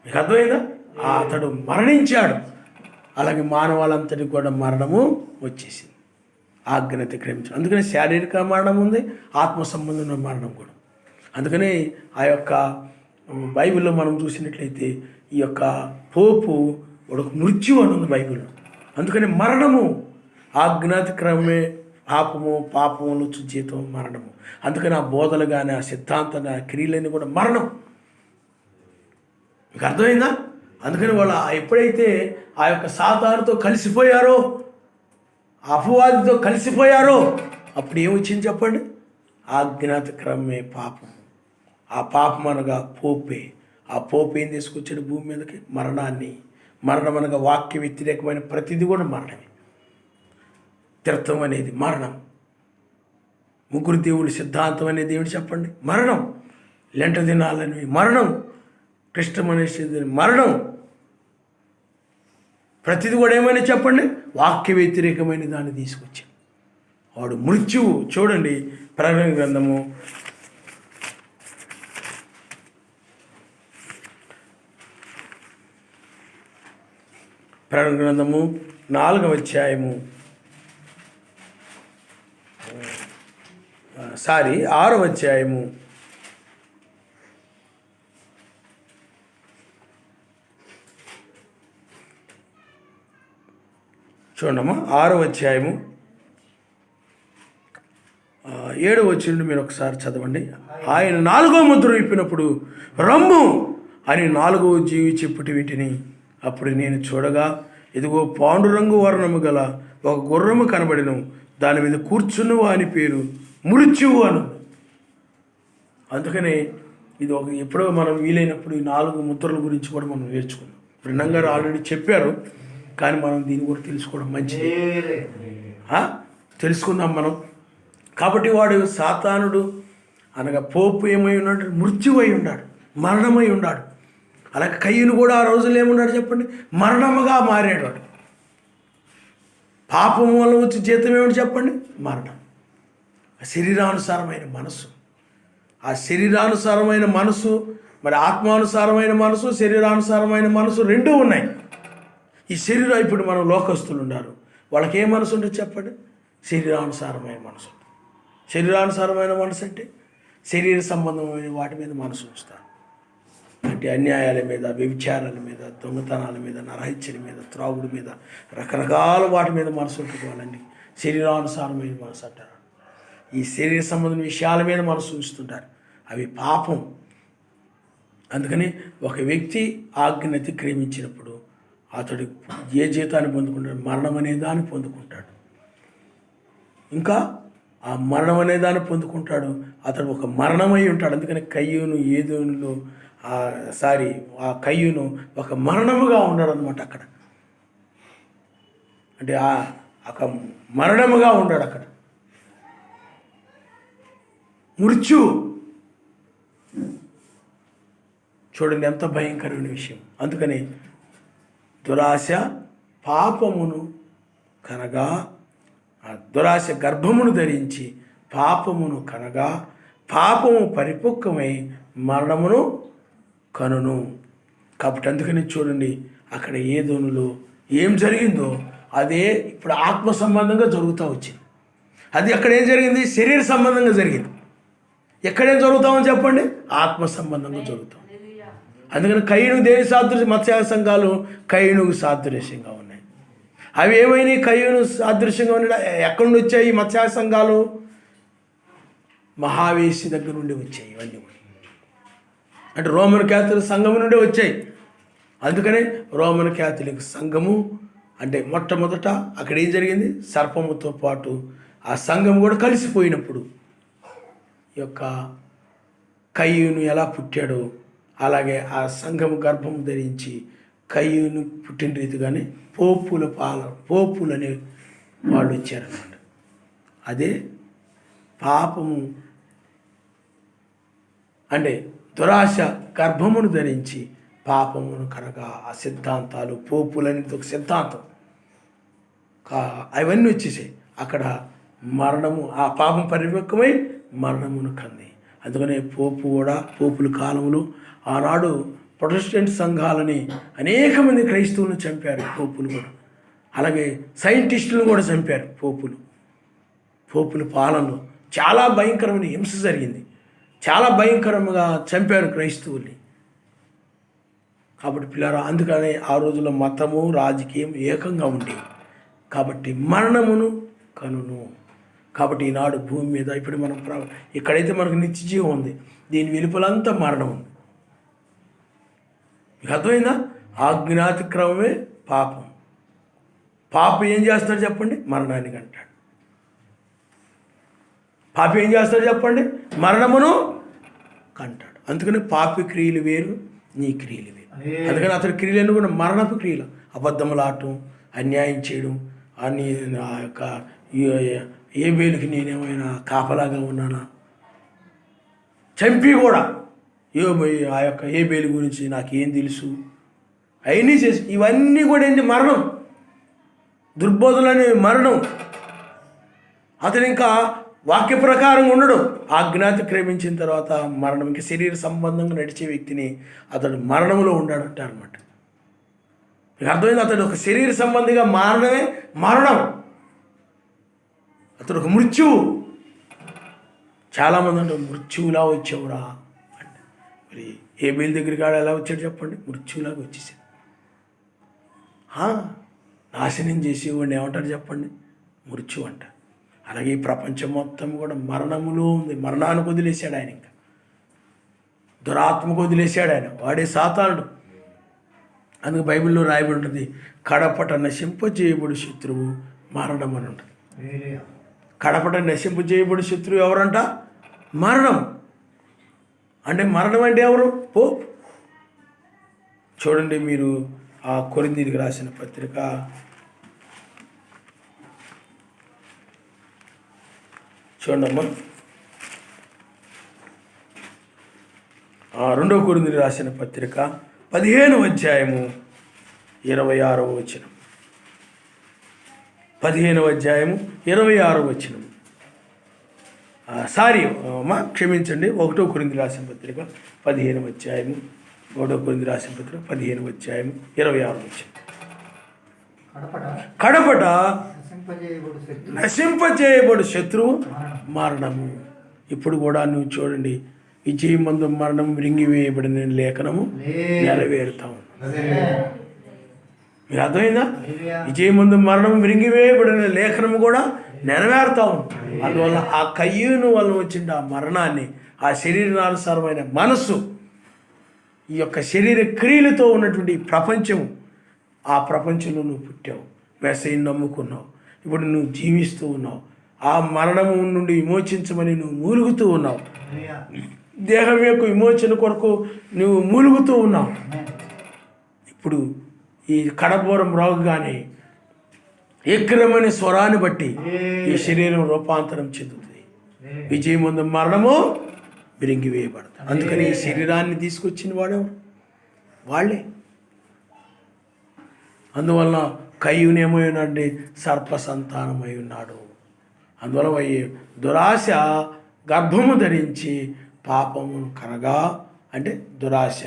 Speaker 1: మీకు అర్థమైందా? అతడు మరణించాడు. అలాగే మానవాళంతటికి కూడా మరణము వచ్చేసింది, ఆజ్ఞ అతిక్రమించాడు. అందుకని శారీరక మరణం ఉంది, ఆత్మ సంబంధమైన మరణం కూడా. అందుకని ఆ యొక్క బైబిల్లో మనం చూసినట్లయితే ఈ యొక్క పోపు ఒక మృత్యు అని ఉంది బైబిల్లో. అందుకని మరణము ఆజ్ఞాతిక్రమే పాపము, పాపములు జీతం మరణము. అందుకని ఆ బోధలు కానీ ఆ సిద్ధాంతం ఆ క్రియలన్నీ కూడా మరణం. మీకు అర్థమైందా? అందుకని వాళ్ళు ఎప్పుడైతే ఆ యొక్క సాతానుతో కలిసిపోయారో, అపవాదితో కలిసిపోయారో అప్పుడు ఏమొచ్చింది చెప్పండి? ఆజ్ఞాతిక్రమే పాపం. ఆ పాపం అనగా పోపే. ఆ పోపు ఏం తీసుకొచ్చాడు భూమి మీదకి? మరణాన్ని. మరణం అనగా వాక్య వ్యతిరేకమైన ప్రతిదీ కూడా మరణమే. తీర్థం అనేది మరణం. ముగ్గురు దేవుడి సిద్ధాంతం అనేది ఏమిటి చెప్పండి? మరణం. లెంట దినాలని మరణం. కృష్ణం అనేది మరణం. ప్రతిదీ కూడా ఏమైనా చెప్పండి? వాక్య వ్యతిరేకమైన దాన్ని తీసుకొచ్చాడు. వాడు మృత్యువు. చూడండి ప్రకటన గ్రంథము 4వ అధ్యాయము 6వ అధ్యాయము 6వ అధ్యాయము 7వ వచనం మీరు ఒకసారి చదవండి. ఆయన 4వ ముద్ర విప్పినప్పుడు రమ్ము అని 4వ జీవి చెప్పుటి వీటిని. అప్పుడు నేను చూడగా ఇదిగో పాండురంగు వర్ణము గల ఒక గుర్రము కనబడిను. దాని మీద కూర్చున్న వాని పేరు మృత్యువు అను. అందుకనే ఇది ఎప్పుడో మనం వీలైనప్పుడు ఈ 4 ముద్రల గురించి కూడా మనం నేర్చుకుందాం. బ్రహ్మం గారు ఆల్రెడీ చెప్పారు, కానీ మనం దీన్ని కూడా తెలుసుకోవడం మంచిది. తెలుసుకుందాం మనం. కాబట్టి వాడు సాతానుడు అనగా పోపు ఏమై ఉన్నాడు? మృత్యువై ఉన్నాడు, మరణమై ఉన్నాడు. అలాగే కయ్యను కూడా ఆ రోజుల్లో ఏమున్నాడు చెప్పండి? మరణముగా మారాడు. వాడు పాపం వల్ల వచ్చి జీతం ఏమిటి చెప్పండి? మరణం. శరీరానుసారమైన మనసు. ఆ శరీరానుసారమైన మనసు, మరి ఆత్మానుసారమైన మనసు, శరీరానుసారమైన మనసు రెండూ ఉన్నాయి. ఈ శరీరం ఇప్పుడు మనం లోకస్తులు ఉన్నారు, వాళ్ళకి ఏ మనసు ఉంటుంది చెప్పండి? శరీరానుసారమైన మనసు. శరీరానుసారమైన మనసు అంటే శరీర సంబంధమైన వాటి మీద మనసు ఉంచుతారు. అంటే అన్యాయాల మీద, వ్యభిచారాల మీద, దొంగతనాల మీద, నరహత్యల మీద, త్రాగుడు మీద, రకరకాల వాటి మీద మనసు ఉంటుంది వాళ్ళని. శరీరానుసారమైన మనసు అంటారు. ఈ శరీర సంబంధమైన విషయాల మీద మనసు ఉంచుతుంటారు. అవి పాపం. అందుకని ఒక వ్యక్తి ఆజ్ఞను అతిక్రమించినప్పుడు అతడు ఏ జీతాన్ని పొందుకుంటాడు? మరణం అనే దాన్ని పొందుకుంటాడు. ఇంకా ఆ మరణం అనే దాన్ని పొందుకుంటాడు. అతడు ఒక మరణమై ఉంటాడు. అందుకని కయ్యూను ఏదోనులో ఆ కయ్యూను ఒక మరణముగా ఉన్నాడు అనమాట అక్కడ. అంటే ఒక మరణముగా ఉన్నాడు అక్కడ. మృత్యు చూడండి ఎంత భయంకరమైన విషయం. అందుకని దురాశ పాపమును కనగా, ఆ దురాశ గర్భమును ధరించి పాపమును కనగా, పాపము పరిపక్వమై మరణమును కనును. కాబట్టి అందుకని చూడండి అక్కడ ఏదోనులో ఏం జరిగిందో అదే ఇప్పుడు ఆత్మ సంబంధంగా జరుగుతూ వచ్చింది. అది అక్కడ ఏం జరిగింది? శరీర సంబంధంగా జరిగింది. ఎక్కడేం జరుగుతామని చెప్పండి? ఆత్మ సంబంధంగా జరుగుతాం. అందుకని కయ్యూను దేని సాదృశ్యం? మత్స్య సంఘాలు కయ్యూనుకు సాదృశ్యంగా ఉన్నాయి. అవి ఏమైనా కయ్యూను సాదృశ్యంగా ఉన్నాయి. ఎక్కడి నుండి వచ్చాయి ఈ మత్స్య సంఘాలు? మహావేశి దగ్గర నుండి వచ్చాయి. ఇవన్నీ అంటే రోమన్ క్యాథలిక్ సంఘం నుండి వచ్చాయి. అందుకనే రోమన్ క్యాథలిక్ సంఘము అంటే మొట్టమొదట అక్కడ ఏం జరిగింది? సర్పముతో పాటు ఆ సంఘం కూడా కలిసిపోయినప్పుడు ఈ యొక్క కయ్యూను ఎలా పుట్టాడో అలాగే ఆ సంఘము గర్భము ధరించి కయ్యూను పుట్టిన రీతిగానే పోపులు అనే వాళ్ళు వచ్చారన్నమాట. అదే పాపము అంటే దురాశ గర్భమును ధరించి పాపమును కనగా ఆ సిద్ధాంతాలు పోపులని ఒక సిద్ధాంతం అవన్నీ వచ్చేసాయి. అక్కడ మరణము ఆ పాపం పరిపక్వమై మరణమును కంది. అందుకనే పోపుల కాలంలో ఆనాడు ప్రొటెస్టెంట్ సంఘాలని అనేక మంది క్రైస్తవులను చంపారు పోపులు కూడా. అలాగే సైంటిస్టులను కూడా చంపారు పోపుల పాలనలో. చాలా భయంకరమైన హింస జరిగింది. చాలా భయంకరంగా చంపారు క్రైస్తవుల్ని. కాబట్టి పిల్లరా, అందుకనే ఆ రోజుల్లో మతము రాజకీయం ఏకంగా ఉండేవి. కాబట్టి మరణమును కనును. కాబట్టి ఈనాడు భూమి మీద ఇప్పుడు మనం ఇక్కడైతే మనకు నిత్య జీవం ఉంది, దీని వెలుపలంతా మరణం ఉంది. మీకు అర్థమైందా? ఆజ్ఞాతిక్రమమే పాపం. పాపం ఏం చేస్తాడు చెప్పండి? మరణానికి అంటాడు. పాపి ఏం చేస్తాడు చెప్పండి? మరణమును కంటాడు. అందుకని పాపి క్రియలు వేరు, నీ క్రియలు వేరు. అందుకని అతని క్రియలను కూడా మరణపు క్రియలు. అబద్ధములు ఆడటం, అన్యాయం చేయడం, అన్ని ఆ యొక్క ఏబేలుకి నేనేమైనా కాపలాగా ఉన్నానా, చంపి కూడా ఆ యొక్క ఏబేలు గురించి నాకేం తెలుసు అవన్నీ చేసి ఇవన్నీ కూడా ఏంటి? మరణం. దుర్బోధులనే మరణం. అతను ఇంకా వాక్య ప్రకారం ఉండడు. ఆజ్ఞాతిక్రమించిన తర్వాత మరణం. ఇంకా శరీర సంబంధంగా నడిచే వ్యక్తిని అతడు మరణంలో ఉండాడంటారు అనమాట. మీకు అర్థమైంది? అతడు ఒక శరీర సంబంధిగా మారడమే మరణం. అతడు ఒక మృత్యువు. చాలామంది అంటారు మృత్యువులా వచ్చావురా అంటే. మరి ఏబేలు దగ్గరికి ఆడ ఎలా వచ్చాడు చెప్పండి? మృత్యువులాగా వచ్చేసాడు. నాశనం చేసేవాడిని ఏమంటారు చెప్పండి? మృత్యు అంట. అలాగే ఈ ప్రపంచం మొత్తం కూడా మరణములో ఉంది. మరణానికి వదిలేశాడు ఆయన. ఇంకా దురాత్మకు వదిలేశాడు ఆయన. వాడే సాతానుడు. అందుకు బైబిల్లో రాయబడి ఉంటుంది, కడపట నశింపజేయబడు శత్రువు మరణం అని ఉంటుంది. కడపట నశింపజేయబడు శత్రువు ఎవరంట? మరణం. అంటే మరణం అంటే ఎవరు? పోప్. చూడండి మీరు ఆ కొరింథీయులకు రాసిన పత్రిక చూడమ్మా. 2 కొరింథీయులకు రాసిన పత్రిక 15వ అధ్యాయము 26వ వచనం. 15వ అధ్యాయము 26వ వచనం. క్షమించండి. 1 కొరింథీయులకు రాసిన పత్రిక 15వ అధ్యాయము 1 కొరింథీయులకు రాసిన పత్రిక 15వ అధ్యాయము 26వ వచనం. కడపట నశింపజేయబడు శత్రువు మరణము. ఇప్పుడు కూడా నువ్వు చూడండి, విజయమందు మరణం మృంగివేయబడిన లేఖనము నెరవేరుతా ఉంది. మీకు అర్థమైందా? విజయమందు మరణం మృంగివేయబడిన లేఖనము కూడా నెరవేరుతా ఉంది. అందువల్ల ఆ కయ్యూను వల్ల వచ్చిన ఆ మరణాన్ని, ఆ శరీరానుసారమైన మనస్సు, ఈ యొక్క శరీర క్రియలతో ఉన్నటువంటి ప్రపంచం, ఆ ప్రపంచంలో నువ్వు పుట్టావు, మెస్సయ్యను నమ్ముకున్నావు, ఇప్పుడు నువ్వు జీవిస్తూ ఉన్నావు. ఆ మరణము నుండి విమోచించమని నువ్వు మూలుగుతూ ఉన్నావు. దేహం యొక్క విమోచన కొరకు నువ్వు మూలుగుతూ ఉన్నావు. ఇప్పుడు ఈ కడబోరం రాగానే ఎక్రమని స్వరాన్ని బట్టి ఈ శరీరం రూపాంతరం చెందుతుంది. విజయమందు మరణము విరిగివేయబడతాడు. అందుకని ఈ శరీరాన్ని తీసుకొచ్చిన వాడెవరు? వాళ్ళే. అందువలన కయ్యూనేమోనండి సర్ప సంతానమై ఉన్నాడు. అందువల్ల దురాశ గర్భము ధరించి పాపమును కనగా, అంటే దురాశ,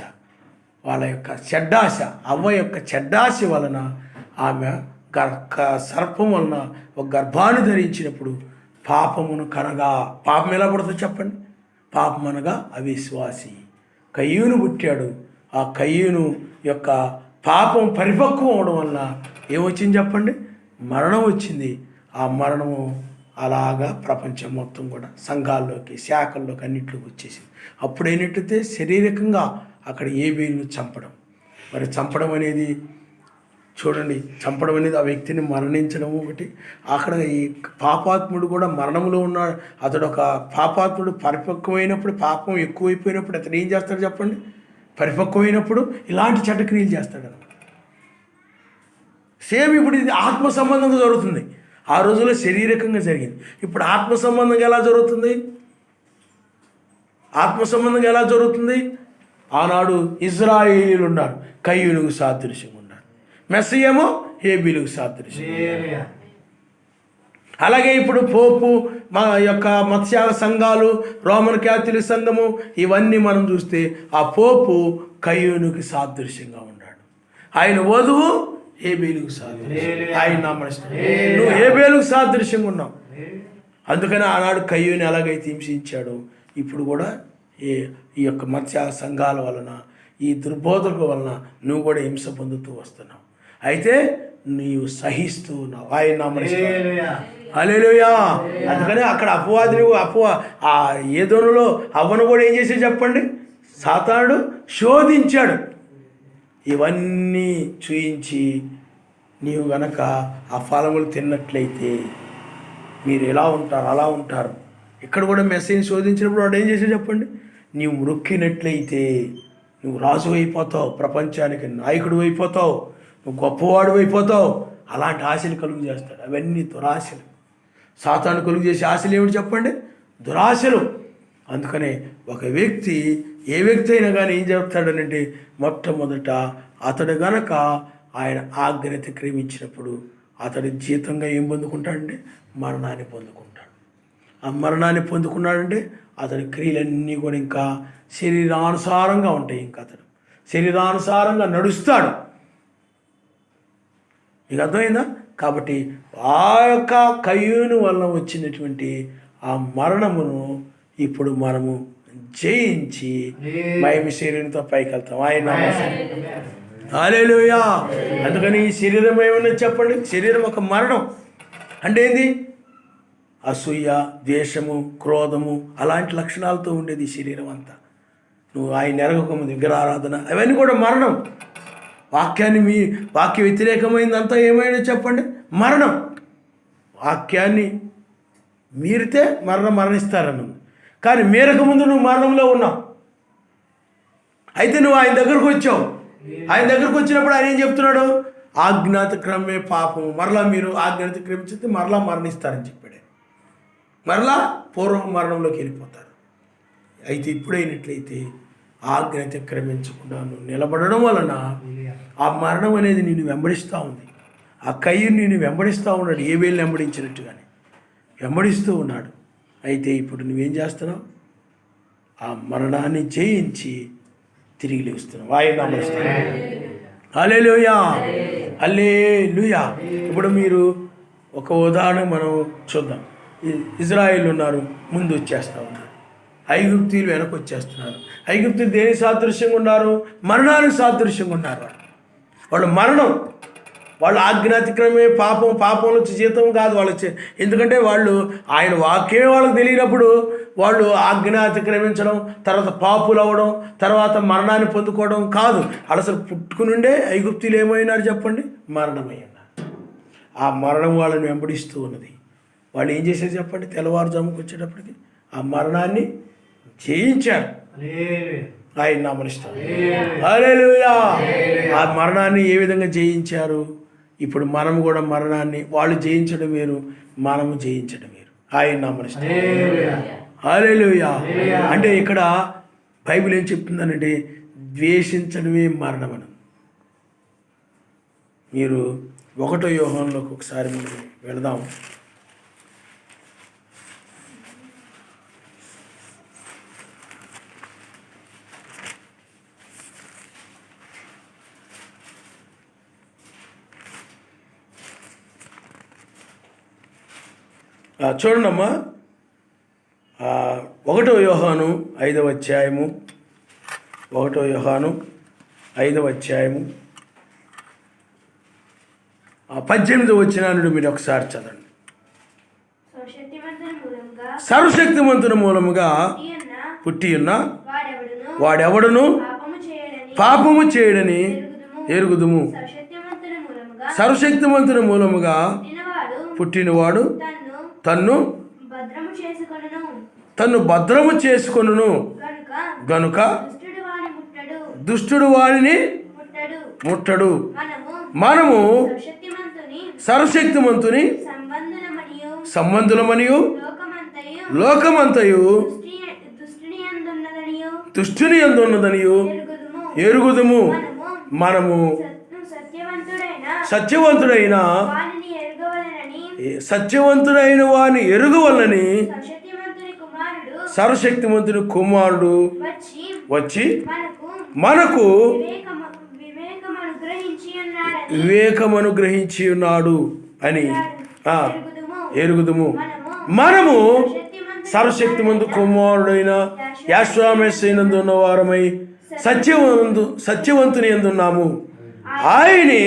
Speaker 1: వాళ్ళ యొక్క చెడ్డాశ, అవ్వ యొక్క చెడ్డాశ వలన ఆమె సర్పం వలన ఒక గర్భాన్ని ధరించినప్పుడు పాపమును కనగా, పాపం ఎలా పడుతుందో చెప్పండి? పాపం అనగా అవిశ్వాసి. కయ్యూను పుట్టాడు. ఆ కయ్యూను యొక్క పాపం పరిపక్వం అవడం వల్ల ఏమొచ్చింది చెప్పండి? మరణం వచ్చింది. ఆ మరణము అలాగా ప్రపంచం మొత్తం కూడా సంఘాల్లోకి, శాఖల్లోకి, అన్నింటిలోకి వచ్చేసింది. అప్పుడు ఏంటంటే శారీరకంగా అక్కడ ఏబేలును చంపడం. మరి చంపడం అనేది చూడండి, చంపడం అనేది ఆ వ్యక్తిని మరణించడం ఒకటి. అక్కడ ఈ పాపాత్ముడు కూడా మరణంలో ఉన్నాడు. అతడు ఒక పాపాత్ముడు పరిపక్వమైనప్పుడు, పాపం ఎక్కువైపోయినప్పుడు అతడు ఏం చేస్తాడు చెప్పండి? పరిపక్వమైనప్పుడు ఇలాంటి చెడ్డక్రియలు చేస్తాడు అనమాట. సేమ్ ఇప్పుడు ఇది ఆత్మ సంబంధంగా జరుగుతుంది. ఆ రోజుల్లో శారీరకంగా జరిగింది. ఇప్పుడు ఆత్మ సంబంధంగా ఎలా జరుగుతుంది? ఆత్మ సంబంధంగా ఎలా జరుగుతుంది? ఆనాడు ఇజ్రాయేలీలు ఉన్నారు, కయ్యూనుకు సాదృశ్యంగా ఉన్నారు. మెస్సీయేమో హేబీలుకు సాదృశ్యంగా. అలాగే ఇప్పుడు పోపు, మా యొక్క మత్స్యాల సంఘాలు, రోమన్ క్యాథలిక్ సంఘము, ఇవన్నీ మనం చూస్తే ఆ పోపు కయ్యూనుకి సాదృశ్యంగా ఉన్నాడు. ఆయన వధువు హేబేలుకు సాదృశ్యం. ఆయన నామస్తుడు, నువ్వు హేబేలుకు సాదృశ్యంగా ఉన్నావు. అందుకని ఆనాడు కయ్యూని ఎలాగైతే హింసించాడో ఇప్పుడు కూడా ఈ యొక్క మత్స్యాల సంఘాల వలన, ఈ దుర్బోధకుల వలన నువ్వు కూడా హింస పొందుతూ వస్తున్నావు. అయితే నీవు సహిస్తూ ఉన్నావు. ఆయన నామస్తుడు. హల్లెలూయా. అందుకని అక్కడ అపవాదిని ఆ ఏదోనులో అవ్వను కూడా ఏం చేసి చెప్పండి? సాతానుడు శోధించాడు. ఇవన్నీ చూయించి నీవు గనక ఆ ఫలములు తిన్నట్లయితే మీరు ఎలా ఉంటారు అలా ఉంటారు. ఇక్కడ కూడా మెస్సీని శోధించినప్పుడు వాడు ఏం చేసి చెప్పండి? నీవు మొక్కినట్లయితే నువ్వు రాజు అయిపోతావు, ప్రపంచానికి నాయకుడు అయిపోతావు, నువ్వు గొప్పవాడు అయిపోతావు. అలాంటి ఆశలు కలుగు చేస్తాడు. అవన్నీ దురాశలు. సాతాను కలుగు చేసే ఆశలు ఏమిటి చెప్పండి? దురాశలు. అందుకనే ఒక వ్యక్తి, ఏ వ్యక్తి అయినా కానీ ఏం చెప్తాడనంటే, మొట్టమొదట అతడు గనక ఆయన ఆజ్ఞని అతిక్రమించినప్పుడు అతడి జీతంగా ఏం పొందుకుంటాడంటే మరణాన్ని పొందుకుంటాడు. ఆ మరణాన్ని పొందుకున్నాడంటే అతడి క్రియలన్నీ కూడా ఇంకా శరీరానుసారంగా ఉంటాయి. ఇంకా అతడు శరీరానుసారంగా నడుస్తాడు. మీకు అర్థమైందా? కాబట్టి ఆ యొక్క కయ్యూను వల్ల వచ్చినటువంటి ఆ మరణమును ఇప్పుడు మనము జయించి మహిమ శరీరంతో పైకి వెళ్తాం. ఆయన హల్లెలూయా. అందుకని ఈ శరీరం ఏమన్నా చెప్పండి? శరీరం ఒక మరణం అంటే ఏంది? అసూయ, ద్వేషము, క్రోధము, అలాంటి లక్షణాలతో ఉండేది ఈ శరీరం అంతా. నువ్వు ఆయన ఎరగకముందు విగ్రహారాధన, అవన్నీ కూడా మరణం. వాక్య వ్యతిరేకమైందంతా ఏమైనా చెప్పండి? మరణం. వాక్యాన్ని మీరితే మరణిస్తారన్న, కానీ మీరక ముందు నువ్వు మరణంలో ఉన్నావు. అయితే నువ్వు ఆయన దగ్గరకు వచ్చావు. ఆయన దగ్గరకు వచ్చినప్పుడు ఆయన ఏం చెప్తున్నాడు? ఆజ్ఞాత క్రమే పాపము, మరలా మీరు ఆజ్ఞాత క్రమించితే మరలా మరణిస్తారని చెప్పాడు. మరలా పూర్వ మరణంలోకి వెళ్ళిపోతారు. అయితే ఇప్పుడైనట్లయితే ఆజ్ఞత క్రమించకుండా నువ్వు నిలబడడం వలన ఆ మరణం అనేది నిన్ను వెంబడిస్తూ ఉంది. ఆ కయ్యూను నిన్ను వెంబడిస్తూ ఉన్నాడు, ఏ వేలు వెంబడించినట్టుగానే వెంబడిస్తూ ఉన్నాడు. అయితే ఇప్పుడు నువ్వేం చేస్తున్నావు? ఆ మరణాన్ని జయించి తిరిగి లేస్తున్నావు. ఆయన నమస్తున్నావు. హల్లెలూయా, హల్లెలూయా. ఇప్పుడు మీరు ఒక ఉదాహరణ మనం చూద్దాం. ఇజ్రాయేల్ ఉన్నారు, ముందు వచ్చేస్తూ ఉన్నారు. ఐగుప్తీయులు వెనక్కి వచ్చేస్తున్నారు. ఐగుప్తీయులు దేనికి సాదృశ్యంగా ఉన్నారు? మరణానికి సాదృశ్యంగా ఉన్నారు. వాళ్ళు మరణం, వాళ్ళు ఆజ్ఞాతిక్రమే పాపంలో జీతం కాదు వాళ్ళకి. ఎందుకంటే వాళ్ళు ఆయన వాక్యమే వాళ్ళకి తెలియనప్పుడు వాళ్ళు ఆజ్ఞ అతిక్రమించడం, తర్వాత పాపులు అవ్వడం, తర్వాత మరణాన్ని పొందుకోవడం కాదు. వాళ్ళు అసలు పుట్టుకునుండే ఐగుప్తీయులు ఏమైనారు చెప్పండి? మరణమై ఉన్నారు. ఆ మరణం వాళ్ళని వెంబడిస్తూ ఉన్నది. వాళ్ళు ఏం చేసేది చెప్పండి? తెల్లవారుజాముకు వచ్చేటప్పటికి ఆ మరణాన్ని జయించారు. ఆయన నామనిస్తారు. హల్లెలూయా. ఆ మరణాన్ని ఏ విధంగా జయించారు? ఇప్పుడు మనం కూడా మరణాన్ని, వాళ్ళు జయించడం వేరు, మనము జయించడం వేరు. ఆయన నామనిస్తారు. హల్లెలూయా. అంటే ఇక్కడ బైబిల్ ఏం చెప్తుందనంటే ద్వేషించడమే మరణమని. మీరు 1 యోహానులోకి ఒకసారి మనం వెళదాం. చూడండమ్మా, 1 యోహాను 5వ అధ్యాయము, 1 యోహాను 5వ అధ్యాయము 18వ వచనాన్ని మీరు ఒకసారి చదవండి. సర్వశక్తిమంతుని మూలముగా పుట్టి ఉన్న వాడెవడును పాపము చేయడని ఎరుగుదుము. సర్వశక్తిమంతుని మూలముగా పుట్టినవాడు తన్ను భద్రము చేసుకొనును గనుక దుష్టుడు వాడిని ముట్టడు. మనము సర్వశక్తిమంతుని సంబంధులమనియు లోకమంతయు దుష్టుని యందున్నదనియు ఎరుగుదుము. మనము సత్యవంతుడైన వాని ఎరుగవలనని సర్వశక్తిమంతుని కుమారుడు వచ్చి మనకు వివేకం అనుగ్రహించి ఉన్నాడు అని ఎరుగుదుము. మనము సర్వశక్తిమంతు కుమారుడైన యేసునందు ఉన్న వారమై సత్యవంతుని యందున్నాము. ఆయనే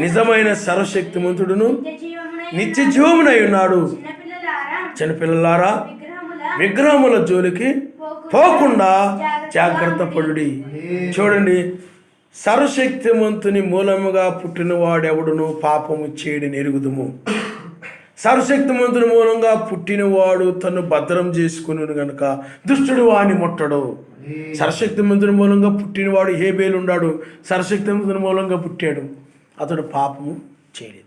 Speaker 1: నిజమైన సర్వశక్తిమంతుడును నిత్య జీవమునై ఉన్నాడు. చిన్నపిల్లలారా, విగ్రహముల జోలికి పోకుండా జాగ్రత్త పడుడి. చూడండి, సర్వశక్తిమంతుని మూలముగా పుట్టినవాడెవడును పాపము చేయడని ఎరుగుదుము. సర్వశక్తిమంతుని మూలంగా పుట్టినవాడు తను భద్రం చేసుకుని గనుక దుష్టుడు వాని ముట్టడు. సర్వశక్తిమంతుని మూలంగా పుట్టినవాడు హేబేలు ఉన్నాడు, సర్వశక్తిమంతుని మూలంగా పుట్టాడు, అతడు పాపము చేయలేదు.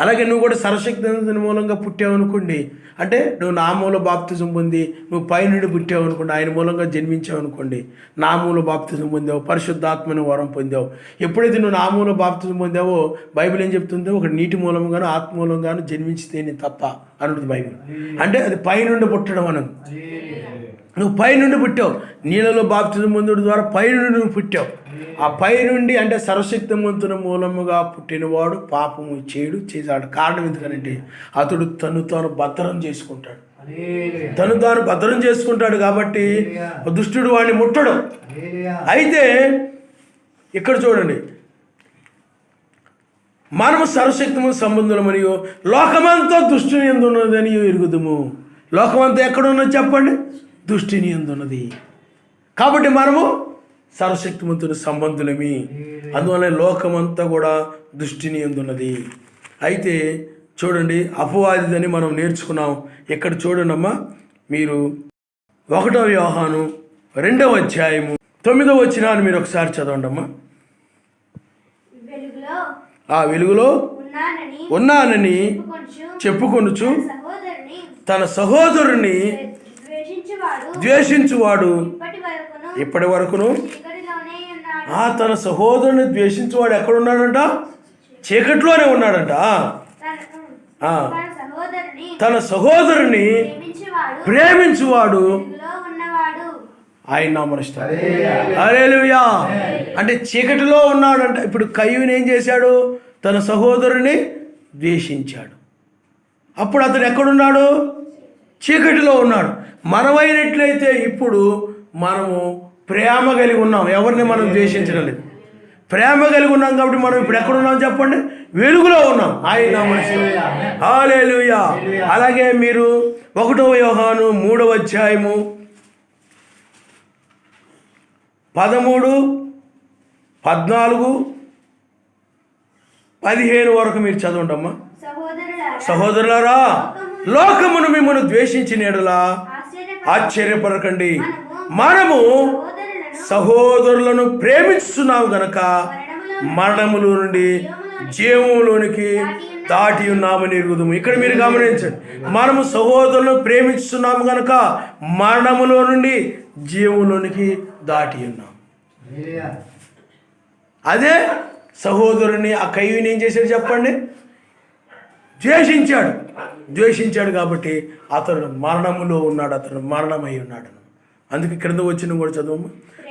Speaker 1: అలాగే నువ్వు కూడా సర్వశక్తిమంతుని మూలంగా పుట్టావు అనుకోండి, అంటే నువ్వు నా మూల బాప్తిజం పొంది నువ్వు పైనుండి పుట్టావు అనుకోండి, ఆయన మూలంగా జన్మించావు అనుకోండి, నా మూల బాప్తిజం పొందావు, పరిశుద్ధాత్మని వరం పొందావు. ఎప్పుడైతే నువ్వు నా మూల బాప్తిజం పొందావో బైబిల్ ఏం చెప్తుందో ఒక నీటి మూలంగాను ఆత్మ మూలంగాను జన్మించితేనే తప్ప అనుంటుంది బైబిల్. అంటే అది పైనుండి పుట్టడం అనం. నువ్వు పైనుండి పుట్టావు, నీళ్ళలో బాప్తిజం పొందడం ద్వారా పైనుండి నువ్వు పుట్టావు. ఆ పైనుండి అంటే సర్వశక్తిమంతుని మూలముగా పుట్టినవాడు పాపము చేశాడు. కారణం ఎందుకనంటే అతడు తాను భద్రం చేసుకుంటాడు, తాను భద్రం చేసుకుంటాడు కాబట్టి దుష్టుడు వాడిని ముట్టడు. అయితే ఇక్కడ చూడండి, మనము సర్వశక్తిమంతు సంబంధులు మరియు లోకమంతా దుష్టుని యందు ఉన్నదని ఎరుగుదుము. లోకమంతా ఎక్కడ ఉన్నది చెప్పండి? దుష్టిని యందు ఉన్నది. కాబట్టి మనము సర్వశక్తిమంతుని సంబంధులమి, అందువల్ల లోకమంతా కూడా దుష్టిని యందున్నది. అయితే చూడండి, అపవాదిదని మనం నేర్చుకున్నాం. ఇక్కడ చూడండి అమ్మా, మీరు 1 యోహాను 2వ అధ్యాయము 9వ వచనాన్ని మీరు ఒకసారి చదవండి అమ్మా. ఆ వెలుగులో ఉన్నానని చెప్పుకొనుచు తన సహోదరుని ద్వేషించువాడు ఇప్పటి వరకును తన సహోదరుని ద్వేషించువాడు ఎక్కడున్నాడంట? చీకట్లోనే ఉన్నాడంట. తన సహోదరుని ప్రేమించువాడు ఆయన నామనిస్తాడు. హల్లెలూయా. అంటే చీకటిలో ఉన్నాడంట. ఇప్పుడు కయ్యూని ఏం చేశాడు? తన సహోదరుని ద్వేషించాడు. అప్పుడు అతడు ఎక్కడున్నాడు? చీకటిలో ఉన్నాడు. మనమైనట్లయితే ఇప్పుడు మనము ప్రేమ కలిగి ఉన్నాం, ఎవరిని మనం ద్వేషించడం లేదు. ప్రేమ కలిగి ఉన్నాం కాబట్టి మనం ఇప్పుడు ఎక్కడున్నాం చెప్పండి? వెలుగులో ఉన్నాం. ఆయన హల్లెలూయా. అలాగే మీరు 1 యోహాను 3వ అధ్యాయము 13, 14, 15 వరకు మీరు చదవండి అమ్మా. సహోదరులారా, లోకమును మిమ్మల్ని ద్వేషించిన యెడల ఆశ్చర్యపడకండి. మనము సహోదరులను ప్రేమిస్తున్నాము గనక మరణములో నుండి జీవములోనికి దాటి ఉన్నామని ఎరుగుదుము. ఇక్కడ మీరు గమనించండి, మనము సహోదరులను ప్రేమిస్తున్నాము గనక మరణములో నుండి జీవములోనికి దాటి ఉన్నాం. అదే సహోదరుని ఆ కయ్యూని ఏం చేశాడు చెప్పండి? ద్వేషించాడు కాబట్టి అతడు మరణములో ఉన్నాడు, అతడు మరణమై ఉన్నాడు. అందుకే క్రింద వచ్చిన కూడా చదువు.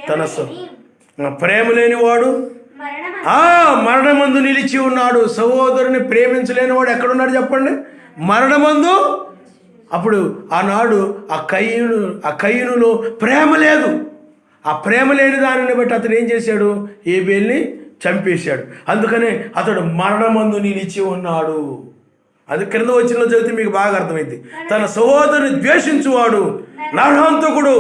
Speaker 1: తన ప్రేమ లేనివాడు మరణమందు నిలిచి ఉన్నాడు. సహోదరుని ప్రేమించలేని వాడు ఎక్కడున్నాడు చెప్పండి? మరణమందు. అప్పుడు ఆనాడు ఆ కయ్యూనులో ప్రేమ లేదు. ఆ ప్రేమ లేని దానిని బట్టి అతడు ఏం చేశాడు? ఏబేల్ని చంపేశాడు. అందుకనే అతడు మరణమందు నిలిచి ఉన్నాడు. అది క్రింద వచ్చిన చదివితే మీకు బాగా అర్థమైంది. తన సహోదరుని ద్వేషించువాడు నరహంతకుడు,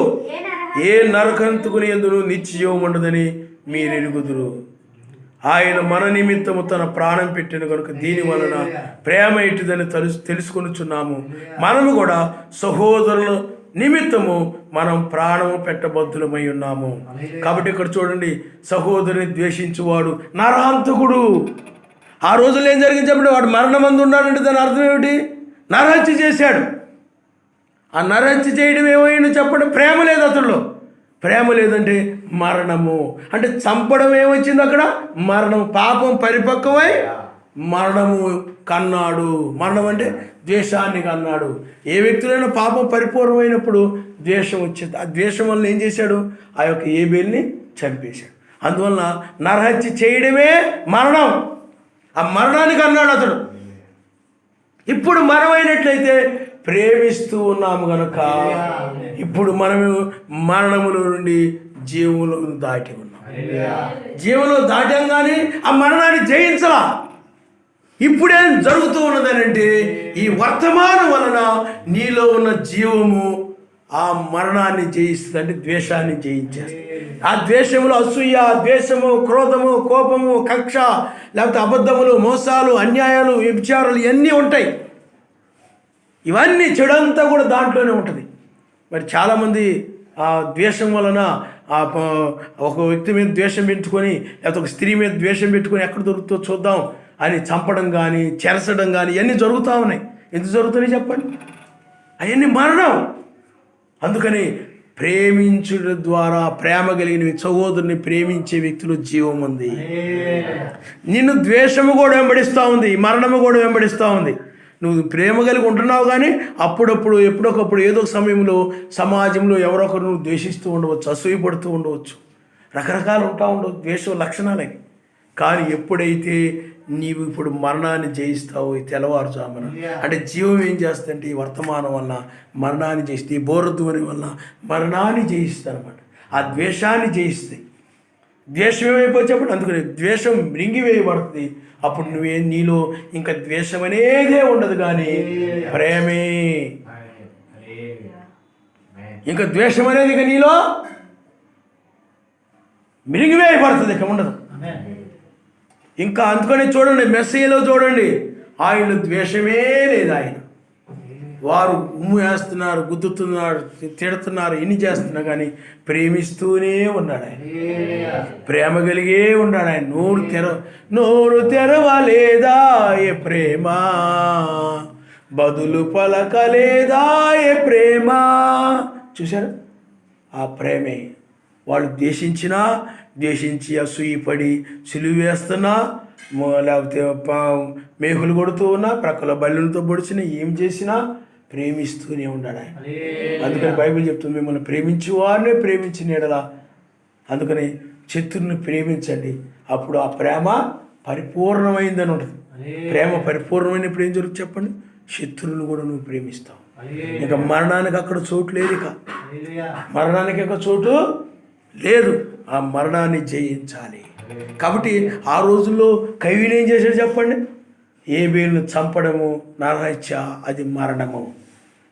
Speaker 1: ఏ నరహంతకుని యందును నిత్యజీవం ఉండదని మీరు ఎరుగుదురు. ఆయన మన నిమిత్తము తన ప్రాణం పెట్టిన కనుక దీని వలన ప్రేమ ఇటుదని తెలుసుకొనుచున్నాము. మనము కూడా సహోదరుల నిమిత్తము మనం ప్రాణము పెట్టబద్ధులమై ఉన్నాము. కాబట్టి ఇక్కడ చూడండి, సహోదరుని ద్వేషించువాడు నరహంతకుడు. ఆ రోజుల్లో ఏం జరిగింది చెప్పండి? వాడు మరణమందు ఉన్నాడంటే దాని అర్థం ఏమిటి? నరహత్య చేశాడు. ఆ నరహత్య చేయడం ఏమైందో చెప్పండి? ప్రేమ లేదు అతడిలో. ప్రేమ లేదంటే మరణము. అంటే చంపడం ఏమొచ్చింది అక్కడ? మరణం. పాపం పరిపక్వమై మరణము కన్నాడు. మరణం అంటే ద్వేషాన్ని కన్నాడు. ఏ వ్యక్తులైనా పాపం పరిపూర్ణమైనప్పుడు ద్వేషం వచ్చింది. ఆ ద్వేషం వల్ల ఏం చేశాడు? ఆ యొక్క ఏబేల్ని చంపేశాడు. అందువలన నరహత్య చేయడమే మరణం. ఆ మరణానికి అన్నాడు అతడు. ఇప్పుడు మనమైనట్లయితే ప్రేమిస్తూ ఉన్నాము గనక ఇప్పుడు మనము మరణములో నుండి జీవములో దాటి ఉన్నాం. జీవంలో దాటంగానే ఆ మరణాన్ని జయించలా. ఇప్పుడేం జరుగుతూ ఉన్నదనంటే ఈ వర్తమానం వలన నీలో ఉన్న జీవము ఆ మరణాన్ని జయిస్తుంది. అంటే ద్వేషాన్ని జయించేస్తుంది. ఆ ద్వేషములు అసూయ, ద్వేషము, క్రోధము, కోపము, కక్ష, లేకపోతే అబద్ధములు, మోసాలు, అన్యాయాలు, వ్యభిచారాలు ఇవన్నీ ఉంటాయి. ఇవన్నీ చెడంతా కూడా దాంట్లోనే ఉంటుంది. మరి చాలామంది ఆ ద్వేషం వలన ఒక వ్యక్తి మీద ద్వేషం పెట్టుకొని, లేకపోతే ఒక స్త్రీ మీద ద్వేషం పెట్టుకొని ఎక్కడ దొరుకుతుందో చూద్దాం అని చంపడం కానీ, చెరసడం కానీ ఇవన్నీ జరుగుతూ ఉన్నాయి. ఎందుకు జరుగుతున్నాయి చెప్పండి? అవన్నీ మరణం. అందుకని ప్రేమించడం ద్వారా, ప్రేమ కలిగిన సహోదరుని ప్రేమించే వ్యక్తిలో జీవం ఉంది. నిన్ను ద్వేషము కూడా వెంబడిస్తూ ఉంది, మరణము కూడా వెంబడిస్తూ ఉంది. నువ్వు ప్రేమ కలిగి ఉంటున్నావు కానీ అప్పుడప్పుడు ఎప్పుడొకప్పుడు ఏదో సమయంలో సమాజంలో ఎవరొకరు నువ్వు ద్వేషిస్తూ ఉండవచ్చు, అసూయపడుతూ ఉండవచ్చు, రకరకాలు ఉంటా ఉండవచ్చు ద్వేష లక్షణాలే. కానీ ఎప్పుడైతే నీవు ఇప్పుడు మరణాన్ని జయిస్తావు ఈ తెల్లవారుజామున, అంటే జీవం ఏం చేస్తుందంటే ఈ వర్తమానం వల్ల మరణాన్ని జయిస్తే, ఈ బోరధ్వని వల్ల మరణాన్ని జయిస్తుంది అనమాట. ఆ ద్వేషాన్ని జయిస్తాయి. ద్వేషం ఏమైపోతే అందుకని ద్వేషం మృంగివేయబడుతుంది. అప్పుడు నీలో ఇంకా ద్వేషం అనేదే ఉండదు, కానీ ప్రేమే. ఇంకా ద్వేషం అనేది ఇక నీలో మృంగివేయబడుతుంది, ఇక ఉండదు ఇంకా. అందుకని చూడండి, మెస్సీలో చూడండి, ఆయన ద్వేషమే లేదు. ఆయన వారు ఉమ్ము వేస్తున్నారు, గుద్దుతున్నారు, తిడుతున్నారు, ఇన్ని చేస్తున్నా కానీ ప్రేమిస్తూనే ఉన్నాడు ఆయన. ప్రేమ కలిగే ఉన్నాడు ఆయన. నోరు తెరవలేదా ఏ ప్రేమ, బదులు పలకలేదా ఏ ప్రేమ. చూశారు? ఆ ప్రేమే. వాళ్ళు ద్వేషించి అసూయపడి సిలువ వేస్తున్నా, లేకపోతే మేకులు కొడుతూ ఉన్నా, ప్రక్కల బల్లులతో పొడిచినా, ఏం చేసినా ప్రేమిస్తూనే ఉన్నాడు ఆయన. అందుకని బైబిల్ చెప్తుంది, మిమ్మల్ని ప్రేమించి వారినే ప్రేమించిన యెడల. అందుకని శత్రువుని ప్రేమించండి, అప్పుడు ఆ ప్రేమ పరిపూర్ణమైందని ఉంటుంది. ప్రేమ పరిపూర్ణమైనప్పుడు ఏం జరుగుతుంది చెప్పండి? శత్రువుని కూడా నువ్వు ప్రేమిస్తావు. ఇక మరణానికి అక్కడ చోటు లేదు. ఇక మరణానికి అక్కడ చోటు లేదు. ఆ మరణాన్ని జయించాలి. కాబట్టి ఆ రోజుల్లో కయ్యూను ఏం చేశాడు చెప్పండి? హేబెలును చంపడము, నరహత్య, అది మరణము.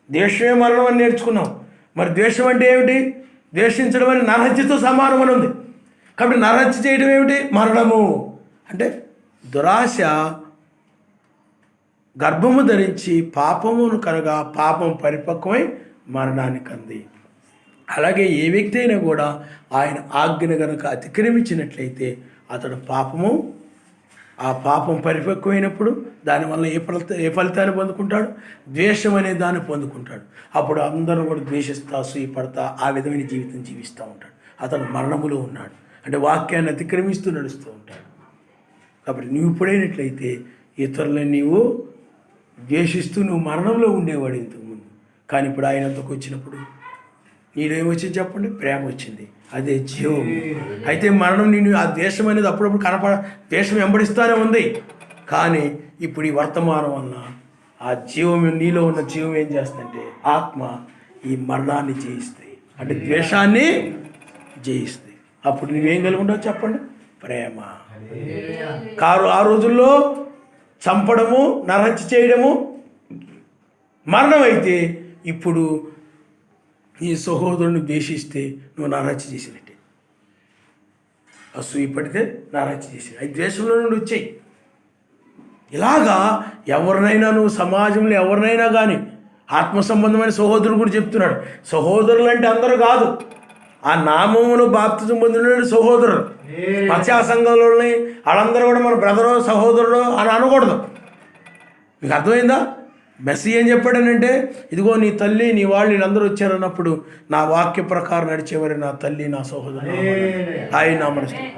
Speaker 1: ద్వేషమే మరణం అని నేర్చుకున్నాం. మరి ద్వేషం అంటే ఏమిటి? ద్వేషించడం అని నరహత్యతో సమానం అని ఉంది. కాబట్టి నరహత్య చేయడం ఏమిటి? మరణము. అంటే దురాశ గర్భము ధరించి పాపమును కనుక పాపం పరిపక్వమై మరణానికి అంది. అలాగే ఏ వ్యక్తి అయినా కూడా ఆయన ఆజ్ఞను కనుక అతిక్రమించినట్లయితే అతడు ఆ పాపం పరిపక్వమైనప్పుడు దానివల్ల ఏ ఫలితాన్ని పొందుకుంటాడు? ద్వేషం అనే దాన్ని పొందుకుంటాడు. అప్పుడు అందరూ కూడా ద్వేషిస్తా, అసూయపడతా, ఆ విధమైన జీవితం జీవిస్తూ ఉంటాడు. అతడు మరణములో ఉన్నాడు. అంటే వాక్యాన్ని అతిక్రమిస్తూ నడుస్తూ ఉంటాడు. కాబట్టి నువ్వు ఇప్పుడైనట్లయితే ఇతరులను నీవు ద్వేషిస్తూ నువ్వు మరణంలో ఉండేవాడు ఇంతకుముందు. కానీ ఇప్పుడు ఆయనంతకు వచ్చినప్పుడు నీలో ఏమొచ్చింది చెప్పండి? ప్రేమ వచ్చింది. అదే జీవం. అయితే మరణం నేను ఆ ద్వేషం అనేది అప్పుడప్పుడు ద్వేషం వెంబడిస్తూనే ఉంది. కానీ ఇప్పుడు ఈ వర్తమానం వలన ఆ జీవం, నీలో ఉన్న జీవం ఏం చేస్తుందంటే ఆత్మ ఈ మరణాన్ని జయిస్తాయి. అంటే ద్వేషాన్ని జయిస్తాయి. అప్పుడు నువ్వేం కలిగి ఉండవు చెప్పండి? ప్రేమ. ఆ రోజుల్లో చంపడము, నరహత్య చేయడము మరణం అయితే ఇప్పుడు నీ సహోదరుని ద్వేషిస్తే నువ్వు నరహత్య చేసినట్టే. అసూయ పడితే నరహత్య చేసి అది ద్వేషంలో నుండి వచ్చాయి. ఇలాగా ఎవరినైనా నువ్వు సమాజంలో ఎవరినైనా కానీ ఆత్మ సంబంధమైన సహోదరుడు కూడా చెప్తున్నాడు. సహోదరులు అంటే అందరూ కాదు. ఆ నామమును బాప్తిజం పొందిన సహోదరులు. మత్స్యా సంఘంలోని వాళ్ళందరూ కూడా మన బ్రదరు, సహోదరుడు అని అనకూడదు. మీకు అర్థమైందా? మెస్సీ ఏం చెప్పాడనంటే, ఇదిగో నీ తల్లి, నీ వాళ్ళు వీళ్ళందరూ వచ్చారన్నప్పుడు నా వాక్య ప్రకారం నడిచేవారి నా తల్లి, నా సహోదరుడు ఆయన నామనిస్తాడు.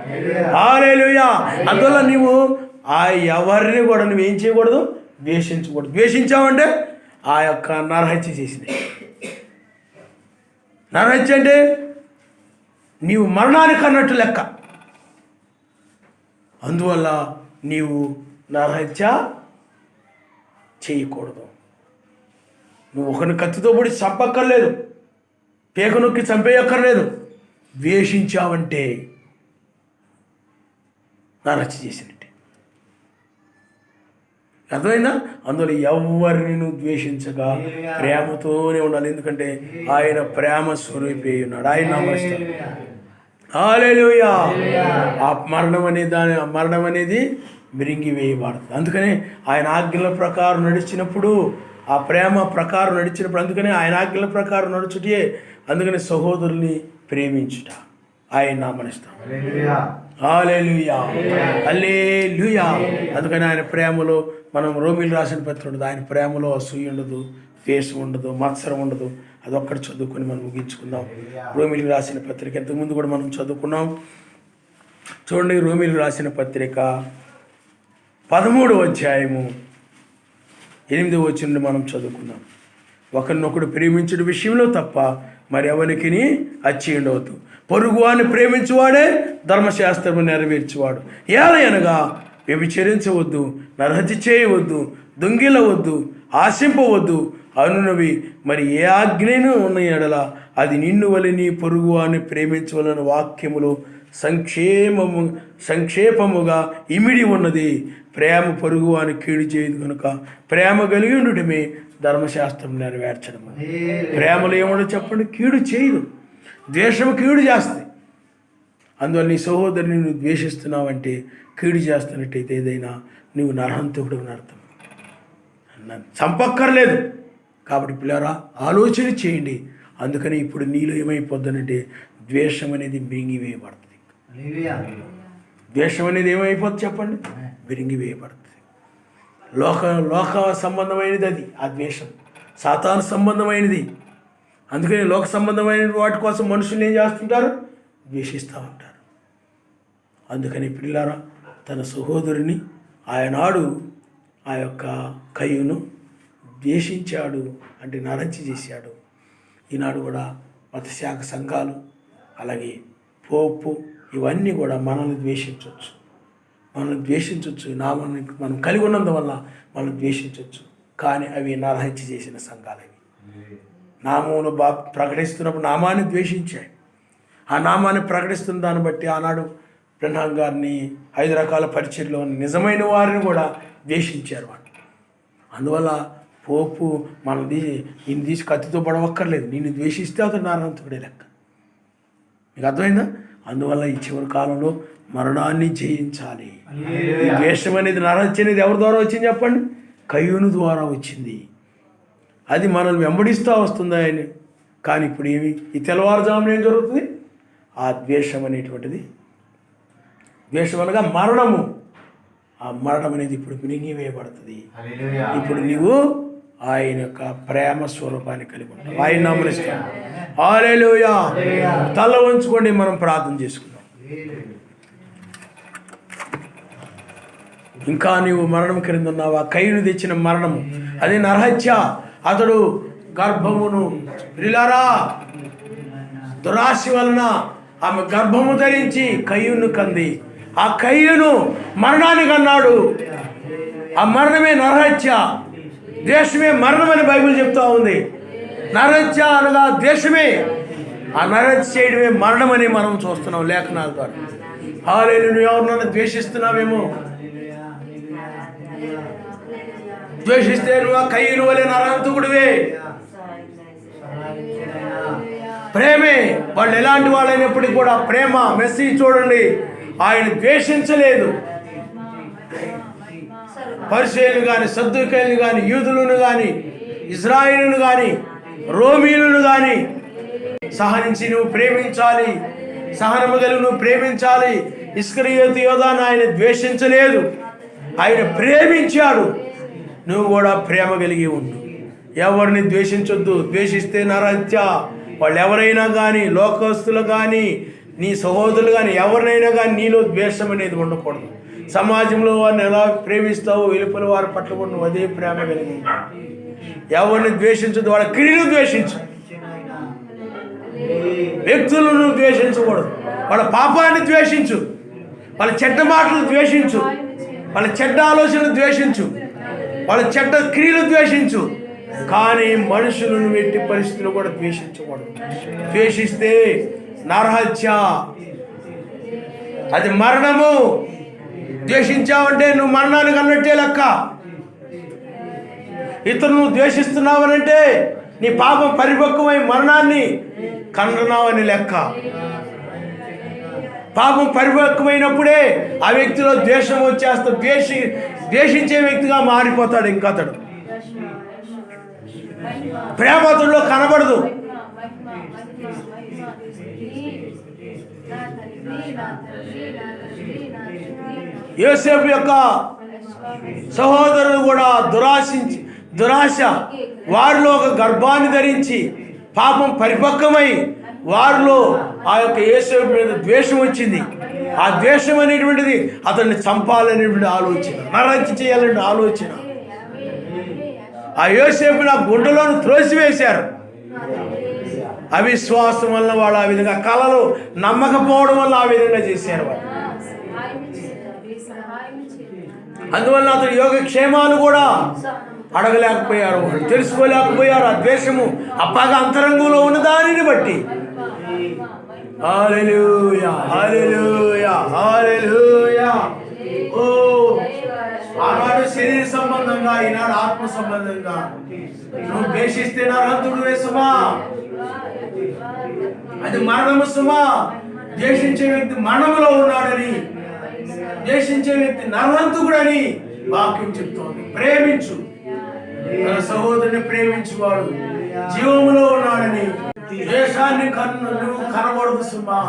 Speaker 1: హల్లెలూయా. అందువల్ల నీవు ఎవరిని కూడా నువ్వేం చేయకూడదు? ద్వేషించకూడదు. ద్వేషించావంటే ఆ యొక్క నరహత్య చేసినాయి. నరహత్య అంటే నీవు మరణానికి అన్నట్టు లెక్క. అందువల్ల నీవు నరహత్య చేయకూడదు. నువ్వు ఒకరిని కత్తితో పొడి చంపక్కర్లేదు, పేక నొక్కి చంపేయక్కర్లేదు. ద్వేషించావంటే నరహత్య చేసినట్టే. అర్థమైందా? అందులో ఎవరిని నువ్వు ద్వేషించగా ప్రేమతోనే ఉండాలి. ఎందుకంటే ఆయన ప్రేమ స్వరూపి ఉన్నాడు. ఆయన నామస్తాడు. హల్లెలూయా. ఆ మరణం అనేది మిరింగి వేయబడుతుంది. అందుకనే ఆయన ఆజ్ఞల ప్రకారం నడిచినప్పుడు, ఆ ప్రేమ ప్రకారం నడిచినప్పుడు, అందుకనే ఆయన ఆజ్ఞల ప్రకారం నడుచుటే, అందుకని సహోదరుల్ని ప్రేమించుట ఆయన నామనిస్తాం. హల్లెలూయా, హల్లెలూయా. అందుకని ఆయన ప్రేమలో మనం రోమీలు రాసిన పత్రిక ఉండదు. ఆయన ప్రేమలో అసూయ ఉండదు, ద్వేషం ఉండదు, మత్సరం ఉండదు. అదొక్కటి చదువుకొని మనం ముగించుకుందాం. రోమీలు రాసిన పత్రిక ఇంతకుముందు కూడా మనం చదువుకున్నాం. చూడండి, రోమీలు రాసిన పత్రిక 13వ అధ్యాయము 8వ వచనం మనం చదువుకున్నాం. ఒకరినొకడు ప్రేమించడం విషయంలో తప్ప మరి ఎవరికిని అచ్చేయండవద్దు. పొరుగువాన్ని ప్రేమించువాడే ధర్మశాస్త్రము నెరవేర్చువాడు. ఏలయనగా వ్యభిచరించవద్దు, నరహత్య చేయవద్దు, దొంగిలవద్దు, ఆశింపవద్దు అనునవి మరి ఏ ఆజ్ఞను ఉన్న ఎడల అది నిన్ను వలె నీ పొరుగువాన్ని ప్రేమించవలన వాక్యములో సంక్షేపముగా ఇమిడి ఉన్నది. ప్రేమ పొరుగువాని కీడు చేయదు కనుక ప్రేమ కలిగి ఉండటమే ధర్మశాస్త్రం నెరవేర్చడం. ప్రేమలో ఏమో చెప్పండి? కీడు చేయదు. ద్వేషము కీడు చేస్తుంది. అందువల్ల నీ సహోదరుని నువ్వు ద్వేషిస్తున్నావంటే కీడు చేస్తున్నట్టయితే ఏదైనా నువ్వు నరహంతకుడు అని అర్థం. చంపక్కర్లేదు. కాబట్టి పిల్లరా ఆలోచన చేయండి. అందుకని ఇప్పుడు నీలో ఏమైపోద్దనంటే ద్వేషం అనేది మింగివేయబడుతుంది. ద్వేషం అనేది ఏమైపోతుంది చెప్పండి? విరిగివేయబడుతుంది. లోక సంబంధమైనది అది. ఆ ద్వేషం సాతాను సంబంధమైనది. అందుకని లోక సంబంధమైన వాటి కోసం మనుషులు ఏం చేస్తుంటారు? ద్వేషిస్తూ ఉంటారు. అందుకని పిల్లారా తన సహోదరుని ఆయనాడు ఆ యొక్క కయ్యూను ద్వేషించాడు, అంటే నరహత్య చేశాడు. ఈనాడు కూడా మతశాఖ సంఘాలు అలాగే పోపు ఇవన్నీ కూడా మనల్ని ద్వేషించవచ్చు. నామాన్ని మనం కలిగి ఉన్నందువల్ల మనం ద్వేషించవచ్చు. కానీ అవి నరహత్య చేసిన సంఘాలు. అవి నామమును ప్రకటిస్తున్నప్పుడు నామాన్ని ద్వేషించాడు. ఆ నామాన్ని ప్రకటిస్తున్న దాన్ని బట్టి ఆనాడు బ్రహ్నాం గారిని 5 రకాల పరిచర్లో నిజమైన వారిని కూడా ద్వేషించారు వాళ్ళు. అందువల్ల పోపు నిన్ను తీసి కత్తితో పడవక్కర్లేదు, నిన్ను ద్వేషిస్తే అతను నరహంతకుడే లెక్క. మీకు అర్థమైందా? అందువల్ల ఈ చివరి కాలంలో మరణాన్ని జయించాలి. ఈ ద్వేషం అనేది, నరహత్య అనేది ఎవరి ద్వారా వచ్చింది చెప్పండి? కయ్యూను ద్వారా వచ్చింది. అది మనల్ని వెంబడిస్తూ వస్తుంది ఆయన. కానీ ఇప్పుడు ఈ తెల్లవారుజామున ఏం జరుగుతుంది? ఆ ద్వేషం అనేటువంటిది, ద్వేషం అనగా మరణము. ఆ మరణం అనేది ఇప్పుడు మినిగివేయబడుతుంది. ఇప్పుడు నీవు ఆయన యొక్క ప్రేమ స్వరూపాన్ని కలిగి ఉంటావు. ఆయన నామనిస్తాను. హల్లెలూయా. తల వంచుకోండి, మనం ప్రార్థన చేసుకుందాం. ఇంకా నీవు మరణం క్రింద ఉన్నావా? కయ్యూను తెచ్చిన మరణము అది నరహత్య. అతడు గర్భమును ప్రియులారా దురాశ వలన ఆమె గర్భము ధరించి కయ్యూను కంది. ఆ కయ్యూను మరణానికి అన్నాడు. ఆ మరణమే నరహత్య, ద్వేషమే మరణమని బైబిల్ చెప్తా ఉంది. నరహత్య అనగా ద్వేషమే, ఆ నరహత్య చేయడమే మరణమని మనం చూస్తున్నాం లేఖనాల ద్వారా. హల్లెలూయా. ఎవరినైనా ద్వేషిస్తున్నావేమో, ద్వేషిస్తే నువ్వు ఆ కయ్యూను వలె నరహంతకుడివే. ప్రేమే, వాళ్ళు ఎలాంటి వాళ్ళైనప్పటికీ కూడా ప్రేమ. మెస్సీ చూడండి, ఆయన ద్వేషించలేదు. పరిసయ్యులను కానీ, సద్దూకయ్యులను కానీ, యూదులను కానీ, ఇశ్రాయేలును కానీ, రోమీయులను కానీ సహనించి నువ్వు ప్రేమించాలి. సహనము కలిగి నువ్వు ప్రేమించాలి. ఇస్కరియోతు యోధాను ఆయన ద్వేషించలేదు, ఆయన ప్రేమించాడు. నువ్వు కూడా ప్రేమ కలిగి ఉండు. ఎవరిని ద్వేషించొద్దు. ద్వేషిస్తే నరహత్య. వాళ్ళు ఎవరైనా కానీ, లోకస్తులు కానీ, నీ సహోదరులు కానీ, ఎవరినైనా కానీ నీలో ద్వేషం అనేది ఉండకూడదు. సమాజంలో వారిని ఎలా ప్రేమిస్తావో వెలుపల వారి పట్ల కూడా నువ్వు అదే ప్రేమ కలిగి ఉంటావు. ఎవరిని ద్వేషించదు, వాళ్ళ క్రియలు ద్వేషించు. వ్యక్తులను ద్వేషించకూడదు. వాళ్ళ పాపాన్ని ద్వేషించు, వాళ్ళ చెడ్డ మాటలు ద్వేషించు, వాళ్ళ చెడ్డ ఆలోచనలు ద్వేషించు, వాళ్ళ చెడ్డ క్రియలు ద్వేషించు. కానీ మనుషులను ఎట్టి పరిస్థితులు కూడా ద్వేషించకూడదు. ద్వేషిస్తే నరహత్య, అది మరణము. ద్వేషించావంటే నువ్వు మరణానికి అన్నట్టే లెక్క. ఇతరులు నువ్వు ద్వేషిస్తున్నావనంటే నీ పాపం పరిపక్వమై మరణాన్ని కన్నావని లెక్క. పాపం పరిపక్వమైనప్పుడే ఆ వ్యక్తిలో ద్వేషం వచ్చేస్తా, ద్వేషించే వ్యక్తిగా మారిపోతాడు. ఇంకా అతడు ప్రేమతుల్లో కనబడదు. యోసేపు యొక్క సహోదరులు కూడా దురాశ వారిలో ఒక గర్భాన్ని ధరించి పాపం పరిపక్వమై వారిలో ఆ యొక్క యోసేపు మీద ద్వేషం వచ్చింది. ఆ ద్వేషం అనేటువంటిది అతన్ని చంపాలనేటువంటి ఆలోచన, నరహత్య చేయాలనే ఆలోచన. ఆ యోసేపుని ఆ గుంటలోను త్రోసివేశారు. అవిశ్వాసం వల్ల వాళ్ళు ఆ విధంగా, కళలు నమ్మకపోవడం వల్ల ఆ విధంగా చేశారు వాళ్ళు. అందువల్ల అతడు యోగక్షేమాలు కూడా అడగలేకపోయారు, వాళ్ళు తెలుసుకోలేకపోయారు. ఆ ద్వేషము అప్పగా అంతరంగంలో ఉన్న దానిని బట్టి. హల్లెలూయా, హల్లెలూయా, హల్లెలూయా. ఓ ఆనాడు శరీర సంబంధంగా, ఈనాడు ఆత్మ సంబంధంగా నువ్వు ద్వేషిస్తే నరహంతుడు సుమా, అది మరణము సుమా. ద్వేషించే వ్యక్తి మరణములో ఉన్నాడని, ద్వేషించే వ్యక్తి నరహంతుడని వాక్యం చెప్తోంది. ప్రేమించు, తన సహోదరుని ప్రేమించువాడు జీవములో ఉన్నాడని. ద్వేషాన్ని నువ్వు కనబడదు సుమా.